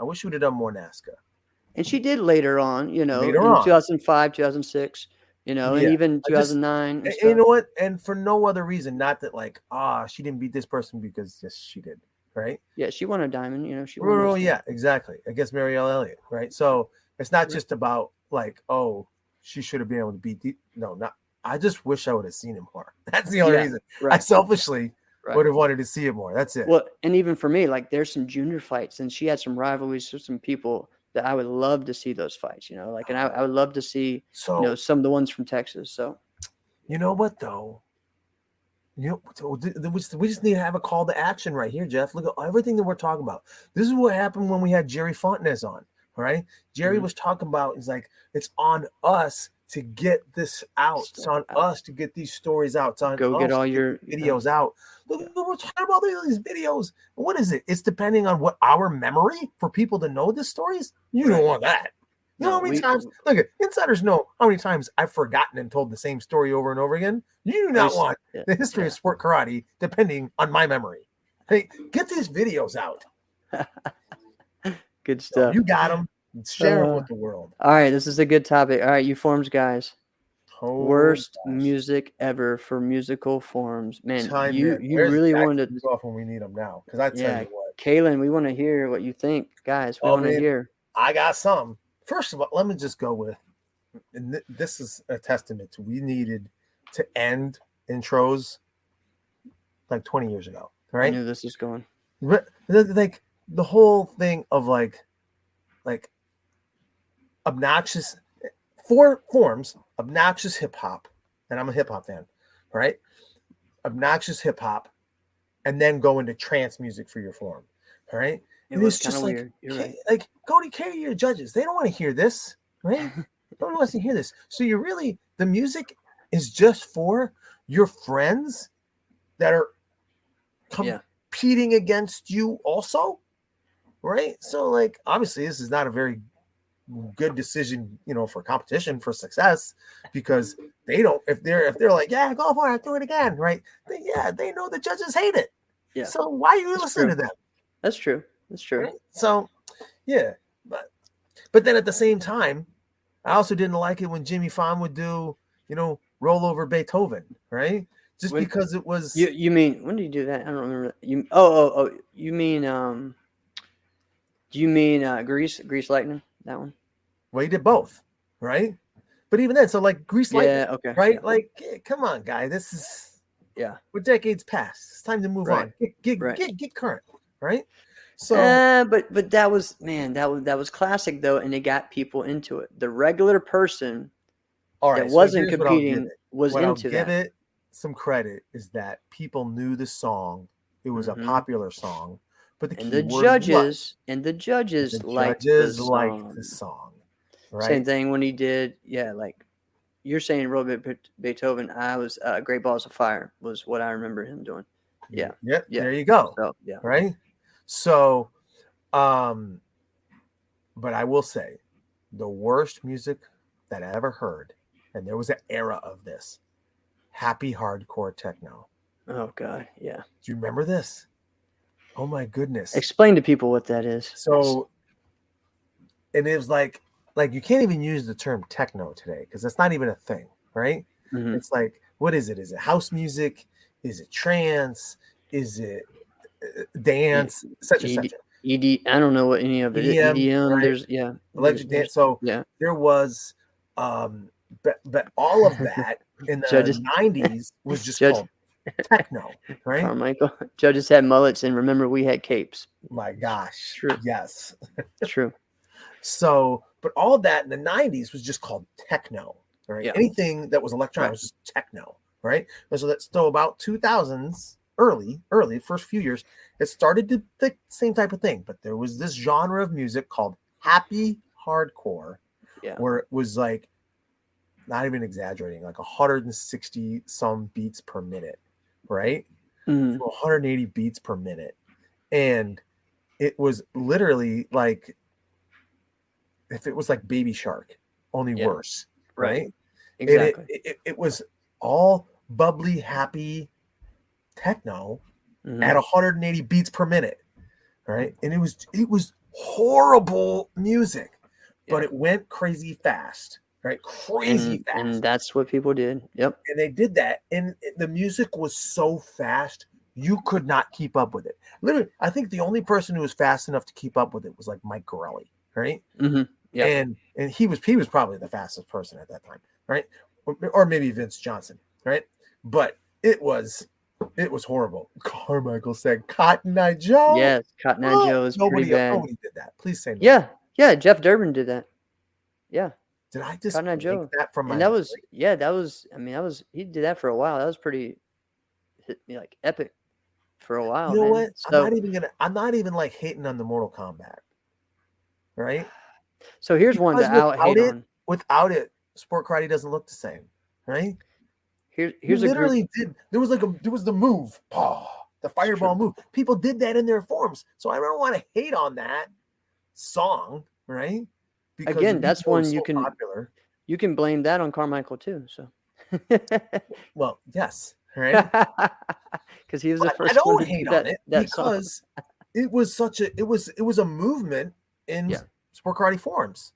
I wish she would have done more NASCA. And she did later on, in 2005, 2006, and even 2009. And you know what? And for no other reason, not that like, she didn't beat this person, because yes, she did, right? Yeah, she won a diamond, she won. Oh, yeah, exactly. I guess Marielle Elliott, right? So it's not just about like, she should have been able to beat I just wish I would have seen him more. That's the only reason. Right. I selfishly would have wanted to see it more. That's it. Well, and even for me, like there's some junior fights, and she had some rivalries with some people that I would love to see those fights. Like, and I would love to see some of the ones from Texas. So, you know what though? We just need to have a call to action right here, Jeff. Look at everything that we're talking about. This is what happened when we had Jerry Fontenez on. All right, Jerry was talking about. He's like, it's on us to get this out. It's on us to get these stories out. It's on go get all your videos out. Look, we're talking about these videos. What is it? It's depending on what our memory for people to know the stories. You don't want that. You know how many times? Look, insiders know how many times I've forgotten and told the same story over and over again. You do not want the history of sport karate depending on my memory. Hey, get these videos out. Good stuff. You got them. Share them with the world. All right, this is a good topic. All right, you forums guys. Worst music ever for musical forums. Man, you really wanted to off when we need them now. Because I tell you what, Kaylin, we want to hear what you think, guys. We want to hear. I got some. First of all, let me just go with, and this is a testament to we needed to end intros like 20 years ago. Right? I knew this was going. Like the whole thing of like obnoxious forms, obnoxious hip hop, and I'm a hip hop fan, right? Obnoxious hip hop, and then go into trance music for your forum, all right? It's just like weird. You're right. Like Cody, carry your judges. They don't want to hear this, right? Nobody wants to hear this. So the music is just for your friends that are competing against you also, right? So like obviously this is not a very good decision, for competition, for success, because they don't, if they're like, yeah, go for it, do it again, right? They know the judges hate it. Yeah. So why are you listening to them? That's true. Right? So but then at the same time, I also didn't like it when Jimmy Fallon would do, roll over Beethoven, right? Just because it was. You mean when did you do that? I don't remember. You mean do you mean Grease Lightning? That one? Well, he did both, right? But even then, so like Grease Lightning, okay, right? Yeah. Like, come on, guy, this is we're decades past. It's time to move on. Get current, right? So, but that was that was classic though, and it got people into it. The regular person that wasn't competing was into that. Give it some credit is that people knew the song. It was a popular song. But the judges liked the song. Right? Same thing when he did, like you're saying, Beethoven. I was Great Balls of Fire was what I remember him doing. Yeah. There you go. So, right. So, but I will say, the worst music that I ever heard, and there was an era of this, happy hardcore techno. Oh God, yeah. Do you remember this? Oh my goodness. Explain to people what that is. So, and it was like you can't even use the term techno today because that's not even a thing, right? Mm-hmm. It's like, what is it? Is it house music? Is it trance? Is it dance? Such and such. ED. I don't know what any of it is. EDM. Right? There's electric dance. So there was, but all of that in the 90s was just called techno, right? Carmichael. Judges had mullets, and remember, we had capes. My gosh. True. Yes. True. So, but all of that in the 90s was just called techno, right? Yeah. Anything that was electronic was just techno, right? So that's still about 2000s, early, first few years, it started to the same type of thing. But there was this genre of music called happy hardcore, where it was like, not even exaggerating, like 160 some beats per minute, right? Mm-hmm. So 180 beats per minute. And it was literally like, if it was like Baby Shark, only worse, right? Exactly. It was all bubbly, happy techno at 180 beats per minute, right? And it was horrible music, but it went crazy fast, right? Crazy fast. And that's what people did. Yep. And they did that. And the music was so fast, you could not keep up with it. Literally, I think the only person who was fast enough to keep up with it was like Mike Corelli, right? Mm-hmm. Yeah. And he was probably the fastest person at that time, right? Or maybe Vince Johnson, right? But it was It was horrible. Carmichael said Cotton Eye Joe. Yes, Cotton Eye Joe is pretty bad. Nobody did that. Please say no. Yeah, Jeff Durbin did that. Yeah. Did I just Cotton Eye Joe? that from my And that was he did that for a while. That was pretty like epic for a while. You know man. what? So, I'm not even like hating on the Mortal Kombat. Right? So here's one that I'll hate on. Without it, sport karate doesn't look the same. Right? Here's a group. There was the move. The fireball move. People did that in their forms. So I don't want to hate on that song, right? Because again, that's one you can popular. You can blame that on Carmichael too. So well, yes, right? Because he was the first. I don't hate on it because it was a movement in sport karate forms.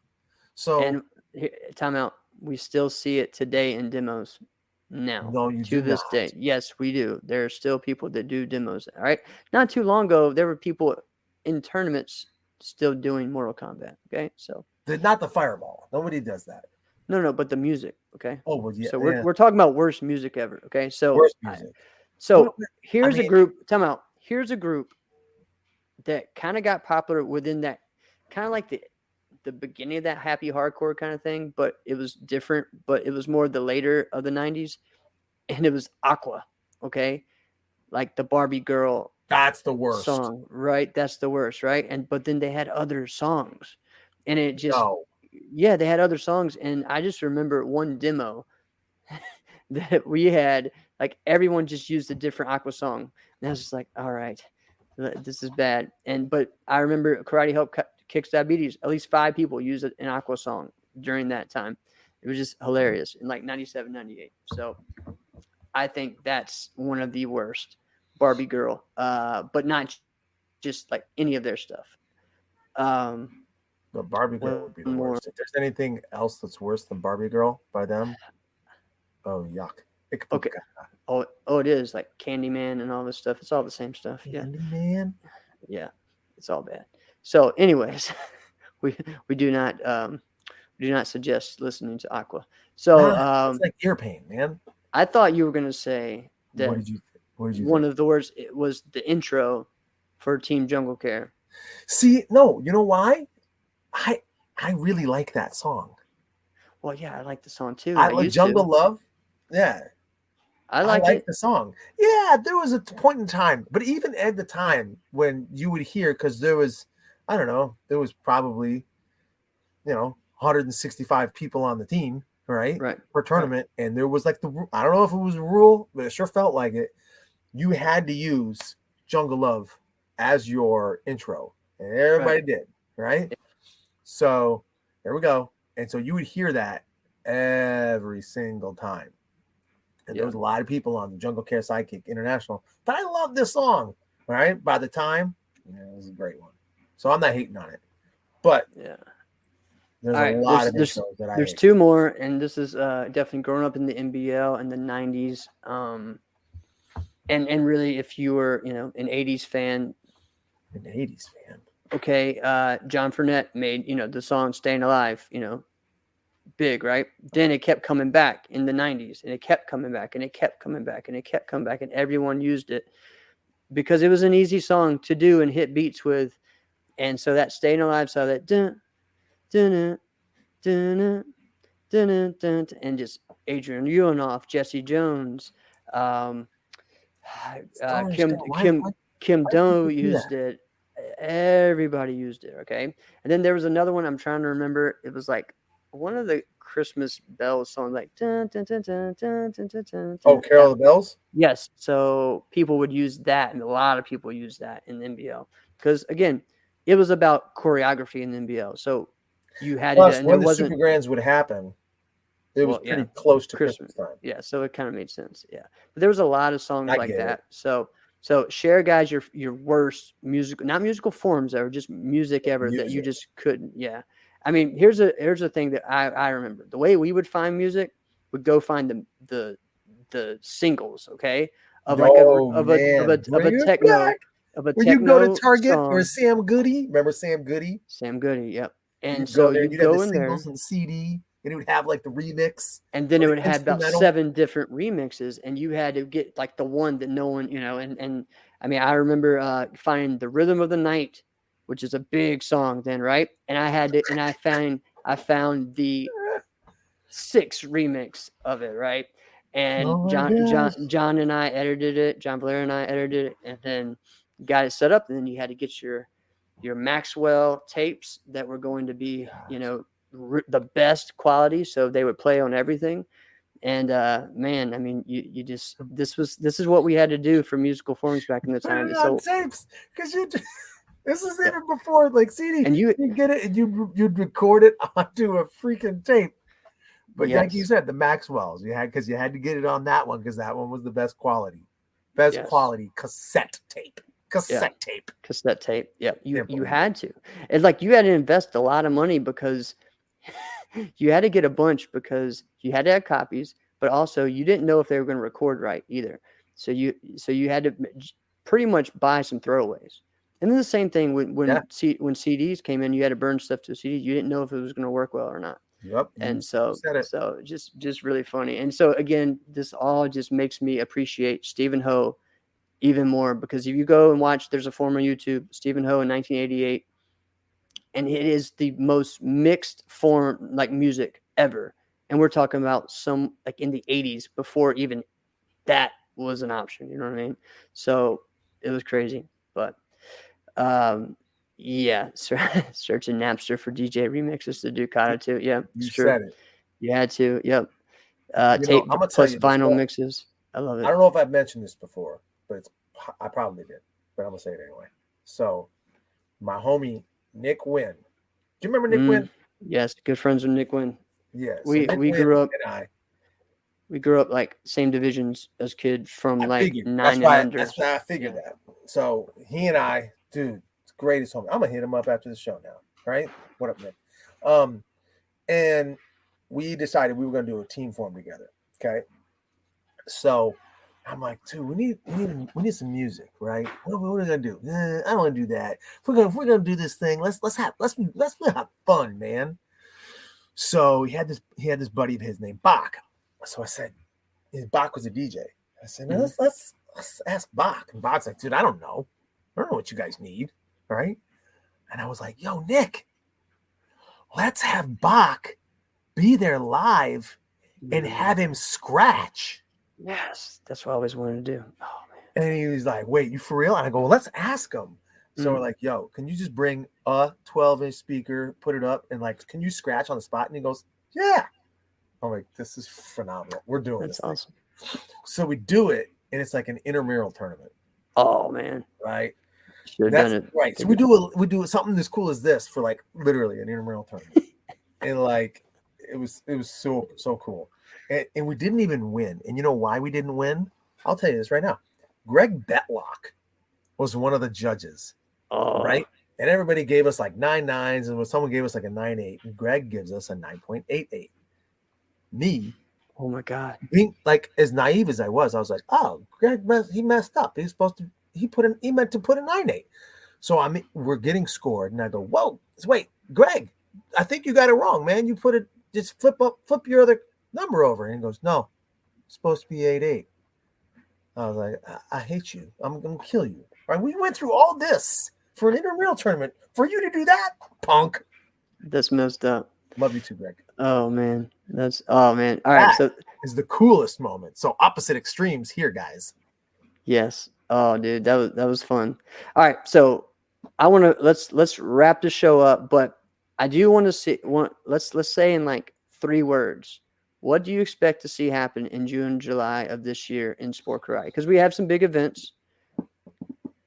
So and time out. We still see it today in demos. Now, to this day, yes, we do. There are still people that do demos. All right, not too long ago, there were people in tournaments still doing Mortal Kombat. Okay, so not the fireball. Nobody does that. No, but the music. Okay. Oh well, yeah. So we're talking about worst music ever. Okay, so worst music. Here's a group. Time out. Here's a group that kind of got popular within that, kind of like the beginning of that happy hardcore kind of thing, but it was different, but it was more the later of the 90s, and it was Aqua, okay? Like the Barbie Girl. That's the worst song, right? That's the worst, right? But then they had other songs, and it just, they had other songs, and I just remember one demo that we had, like everyone just used a different Aqua song, and I was just like, all right, this is bad. But I remember Karate Help Kicks Diabetes. At least 5 people used an Aqua song during that time. It was just hilarious in like 97, 98. So I think that's one of the worst. Barbie Girl, but not just like any of their stuff. The Barbie Girl would be the worst. If there's anything else that's worse than Barbie Girl by them, oh yuck. Okay. Oh, it is like Candyman and all this stuff. It's all the same stuff. Candyman. Yeah, it's all bad. So, anyways, we do not suggest listening to Aqua. So it's like ear pain, man. I thought you were gonna say that. What did you one of the worst it was the intro for Team Jungle Care. See, no, you know why? I really like that song. Well, yeah, I like the song too. I like Jungle Love. Yeah. I like the song. Yeah, there was a point in time, but even at the time when you would hear, because there was, I don't know, there was probably, 165 people on the team, right? Per tournament. Right. And there was like I don't know if it was a rule, but it sure felt like it. You had to use Jungle Love as your intro. And everybody did, right? Yeah. So there we go. And so you would hear that every single time. And there was a lot of people on the Jungle Care Sidekick International. But I love this song, right? By the time, it was a great one. So I'm not hating on it. But there's a lot of intros that I hate. There's 2 more, and this is definitely growing up in the NBL in the 90s. And really, if you were, an 80s fan. An 80s fan. Okay, John Fournette made, the song Staying Alive, big, right? Then it kept coming back in the 90s, and it kept coming back, and it kept coming back, and it kept coming back, and everyone used it because it was an easy song to do and hit beats with. And so that Staying Alive, so that dun, dun, dun, dun, dun, and just Adrian Ulanoff, Jesse Jones, Kim Do used it. Everybody used it. Okay. And then there was another one I'm trying to remember. It was like one of the Christmas bells songs, like dun, dun, dun, dun, dun, dun, dun, dun, oh, Carol of the Bells. Yes. So people would use that, and a lot of people use that in the NBL because again, it was about choreography in the NBL. So you had to. When the Super Grands would happen, it was pretty close to Christmas time. Yeah, so it kind of made sense. Yeah, but there was a lot of songs like that. So share, guys, your worst musical, not musical forms ever, just music ever that you just couldn't. Yeah, I mean, here's a thing that I remember. The way we would find music would go find the singles, okay, of like a techno. When you go to Target or Sam Goody, remember Sam Goody? Sam Goody, yep. And you so you go the in there and CD. and it would have like the remix, and then it would have about instrumental. 7 different remixes, and you had to get like the one that no one, and I mean, I remember finding the Rhythm of the Night, which is a big song then, right? And I found the 6 remix of it, right? And Oh my gosh. John and I edited it. John Blair and I edited it, and then got it set up. And then you had to get your Maxwell tapes that were going to be, the best quality, so they would play on everything. And man, I mean, you just this is what we had to do for musical forums back in the time. Put it on tapes, because this is even before like CD. And you get it, and you'd record it onto a freaking tape. But like you said, the Maxwells because you had to get it on that one, because that one was the best quality cassette tape. Cassette tape. Yeah, you had to. And like you had to invest a lot of money, because you had to get a bunch, because you had to have copies, but also you didn't know if they were going to record right either. So you had to pretty much buy some throwaways. And then the same thing when CDs came in, you had to burn stuff to a CD. You didn't know if it was going to work well or not. Yep. And so just really funny. And so again, this all just makes me appreciate Stephen Ho even more, because if you go and watch, there's a former YouTube, Stephen Ho in 1988, and it is the most mixed form like music ever. And we're talking about some like in the 80s, before even that was an option. You know what I mean? So it was crazy. But yeah, searching Napster for DJ remixes to Ducata too. Yeah, you said it. You had to. Yep. Tape plus vinyl mixes. I love it. I don't know if I've mentioned this before, but I probably did. But I'm gonna say it anyway. So, my homie Nick Wynn. Do you remember Nick Wynn? Yes, good friends with Nick Wynn. Yeah, so we grew up. We grew up like same divisions as kids from 9 and under. That's why I figured that. So he and I, dude, greatest homie. I'm gonna hit him up after the show now. Right? What up, Nick? And we decided we were gonna do a team form together. Okay. So I'm like, dude, we need some music, right? What are we gonna do? I don't want to do that. If we're gonna do this thing, let's have fun, man. So he had this buddy of his named Bach. So I said, Bach was a DJ. I said, man, let's ask Bach. And Bach's like, dude, I don't know what you guys need, right? And I was like, yo, Nick, let's have Bach be there live and have him scratch. Yes, that's what I always wanted to do. Oh man. And he was like, wait, you for real? And I go, well, let's ask him. So we're like, yo, can you just bring a 12-inch speaker, put it up, and like, can you scratch on the spot? And he goes, yeah. I'm like, this is phenomenal. We're doing this. That's awesome. So we do it, and it's like an intramural tournament. Oh man. Right. Should have done it. Right. So we do something as cool as this for like literally an intramural tournament. And like it was so cool. And we didn't even win. And you know why we didn't win? I'll tell you this right now. Greg Betlock was one of the judges. Oh. Right. And everybody gave us like 9.9s, and when someone gave us like a 9.8, and Greg gives us a 9.88. Me, oh my God, being like as naive as I was like, oh, Greg, he messed up. He meant to put a 9.8. So we're getting scored, and I go, whoa, wait, Greg, I think you got it wrong, man. You put it, just flip your other number over. And he goes, no, it's supposed to be 8.8. I was like, I hate you. I'm gonna kill you. All right, we went through all this for an intramural tournament for you to do that, punk. That's messed up. Love you too, Greg. Oh man, all right. So is the coolest moment. So opposite extremes here, guys. Yes. Oh, dude, that was fun. All right, so I want to let's wrap the show up, but I do want to see let's say in like 3 words. What do you expect to see happen in June and July of this year in sport karate? Because we have some big events.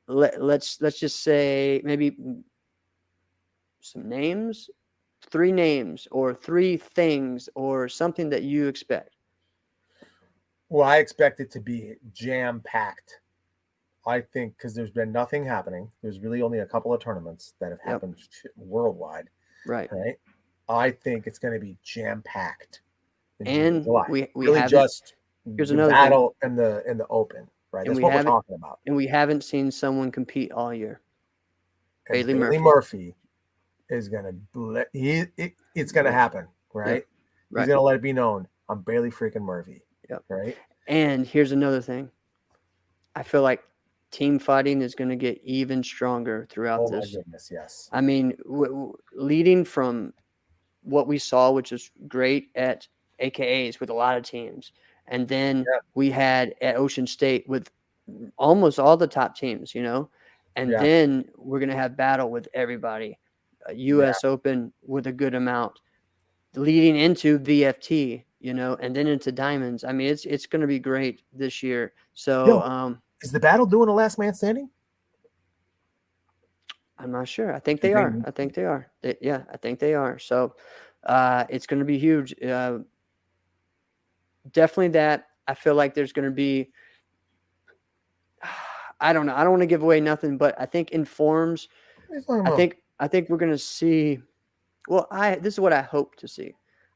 Let's just say maybe some names. 3 names or 3 things or something that you expect. Well, I expect it to be jam-packed. I think because there's been nothing happening. There's really only a couple of tournaments that have happened worldwide. Right. I think it's going to be jam-packed. And we really have just here's the another battle and the open. Right. That's what we're talking about. And we haven't seen someone compete all year. Bailey Murphy is gonna it's gonna happen, right? He's going to let it be known. I'm Bailey freaking Murphy. Yep. Right. And here's another thing. I feel like team fighting is going to get even stronger throughout this. Oh my goodness, yes. I mean, leading from what we saw, which is great at AKAs with a lot of teams, and then we had at Ocean State with almost all the top teams, and then we're going to have battle with everybody, U.S. Open with a good amount, leading into VFT, and then into Diamonds. I mean, it's going to be great this year. So, is the battle doing a last man standing? I'm not sure. I think they are. I think they are. I think they are. So, it's going to be huge. Definitely that. I feel like there's going to be, I don't know. I don't want to give away nothing, but I think in forms, I think we're going to see, well, this is what I hope to see.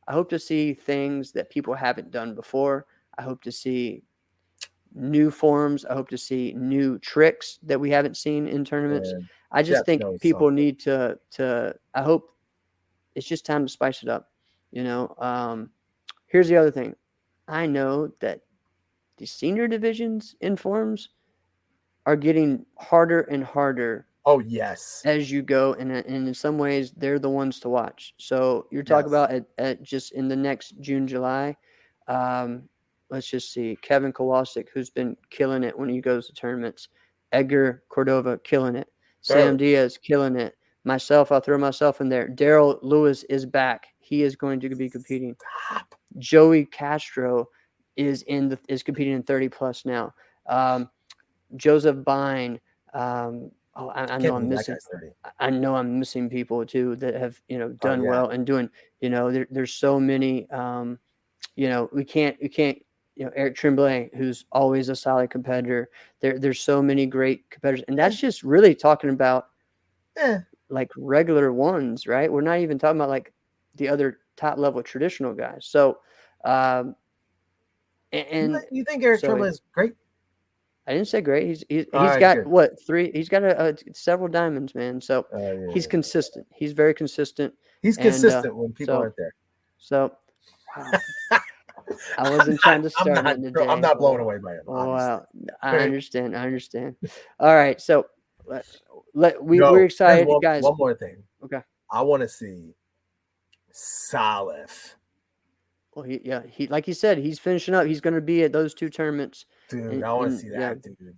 I hope to see things that people haven't done before. I hope to see new forms. I hope to see new tricks that we haven't seen in tournaments. I just think people need to, I hope it's just time to spice it up. Here's the other thing. I know that the senior divisions in forms are getting harder and harder. Oh, yes. As you go, and in some ways, they're the ones to watch. So you're talking about at just in the next June, July. Let's just see. Kevin Kowalczyk, who's been killing it when he goes to tournaments. Edgar Cordova, killing it. Sam Diaz, killing it. Myself, I'll throw myself in there. Daryl Lewis is back. He is going to be competing. Joey Castro is competing in 30 plus now. Joseph Bine. I know I'm missing. I know I'm missing people too that have done well and doing. There's so many. We can't. Eric Tremblay, who's always a solid competitor. There's so many great competitors, and that's just really talking about like regular ones, right? We're not even talking about like the other top level traditional guys. So, and you think Eric Tremblay is great? I didn't say great. He's got good. What 3? He's got several diamonds, man. So he's consistent. He's very consistent. He's consistent when people aren't there. So, wow. I wasn't trying to start it today. I'm not blown away by it. Oh, wow. I understand. All right. So we're excited, guys. One more thing. Okay. I want to see Salif. Well, he like you said, he's finishing up. He's going to be at those 2 tournaments. Dude, I want to see that, dude.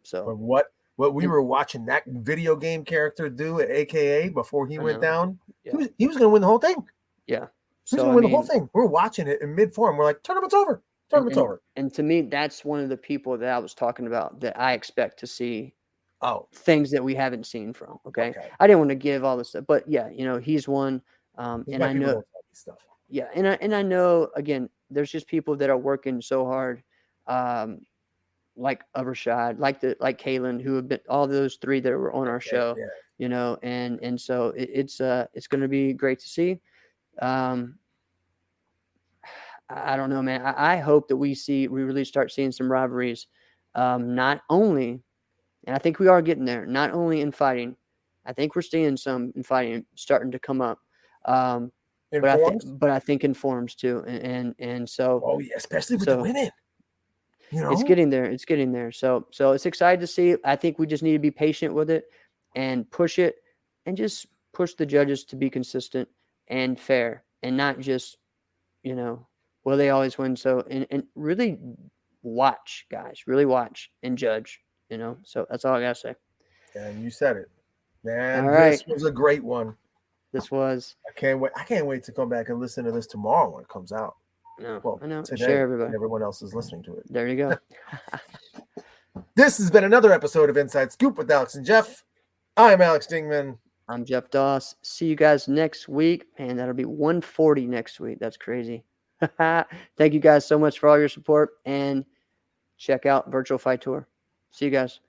So but what we were watching that video game character do at AKA before he went down, he was going to win the whole thing. Yeah. He's going to win the whole thing. We're watching it in mid-form. We're like, tournament's over. Tournament's over. And to me, that's one of the people that I was talking about that I expect to see things that we haven't seen from. Okay. I didn't want to give all this stuff, but he's one. And I know stuff. Yeah. And I know, again, there's just people that are working so hard. Like Rashad, like Kaylin, who have been all those 3 that were on our show, and so it's going to be great to see. I don't know, man. I hope that we really start seeing some rivalries, not only, and I think we are getting there, not only in fighting. I think we're seeing some in fighting starting to come up. But I think in forms too. And so, especially with the women. It's getting there. So it's exciting to see. I think we just need to be patient with it and push it and just push the judges to be consistent and fair and not just, they always win. So, and really watch, guys, really watch and judge, so that's all I got to say. And you said it, man. All right. This was a great one. This was. I can't wait to come back and listen to this tomorrow when it comes out. No, I know. Today, share everybody. Everyone else is listening to it. There you go. This has been another episode of Inside Scoop with Alex and Jeff. I'm Alex Dingman. I'm Jeff Doss. See you guys next week. Man, that'll be 140 next week. That's crazy. Thank you guys so much for all your support, and check out Virtual Fight Tour. See you guys.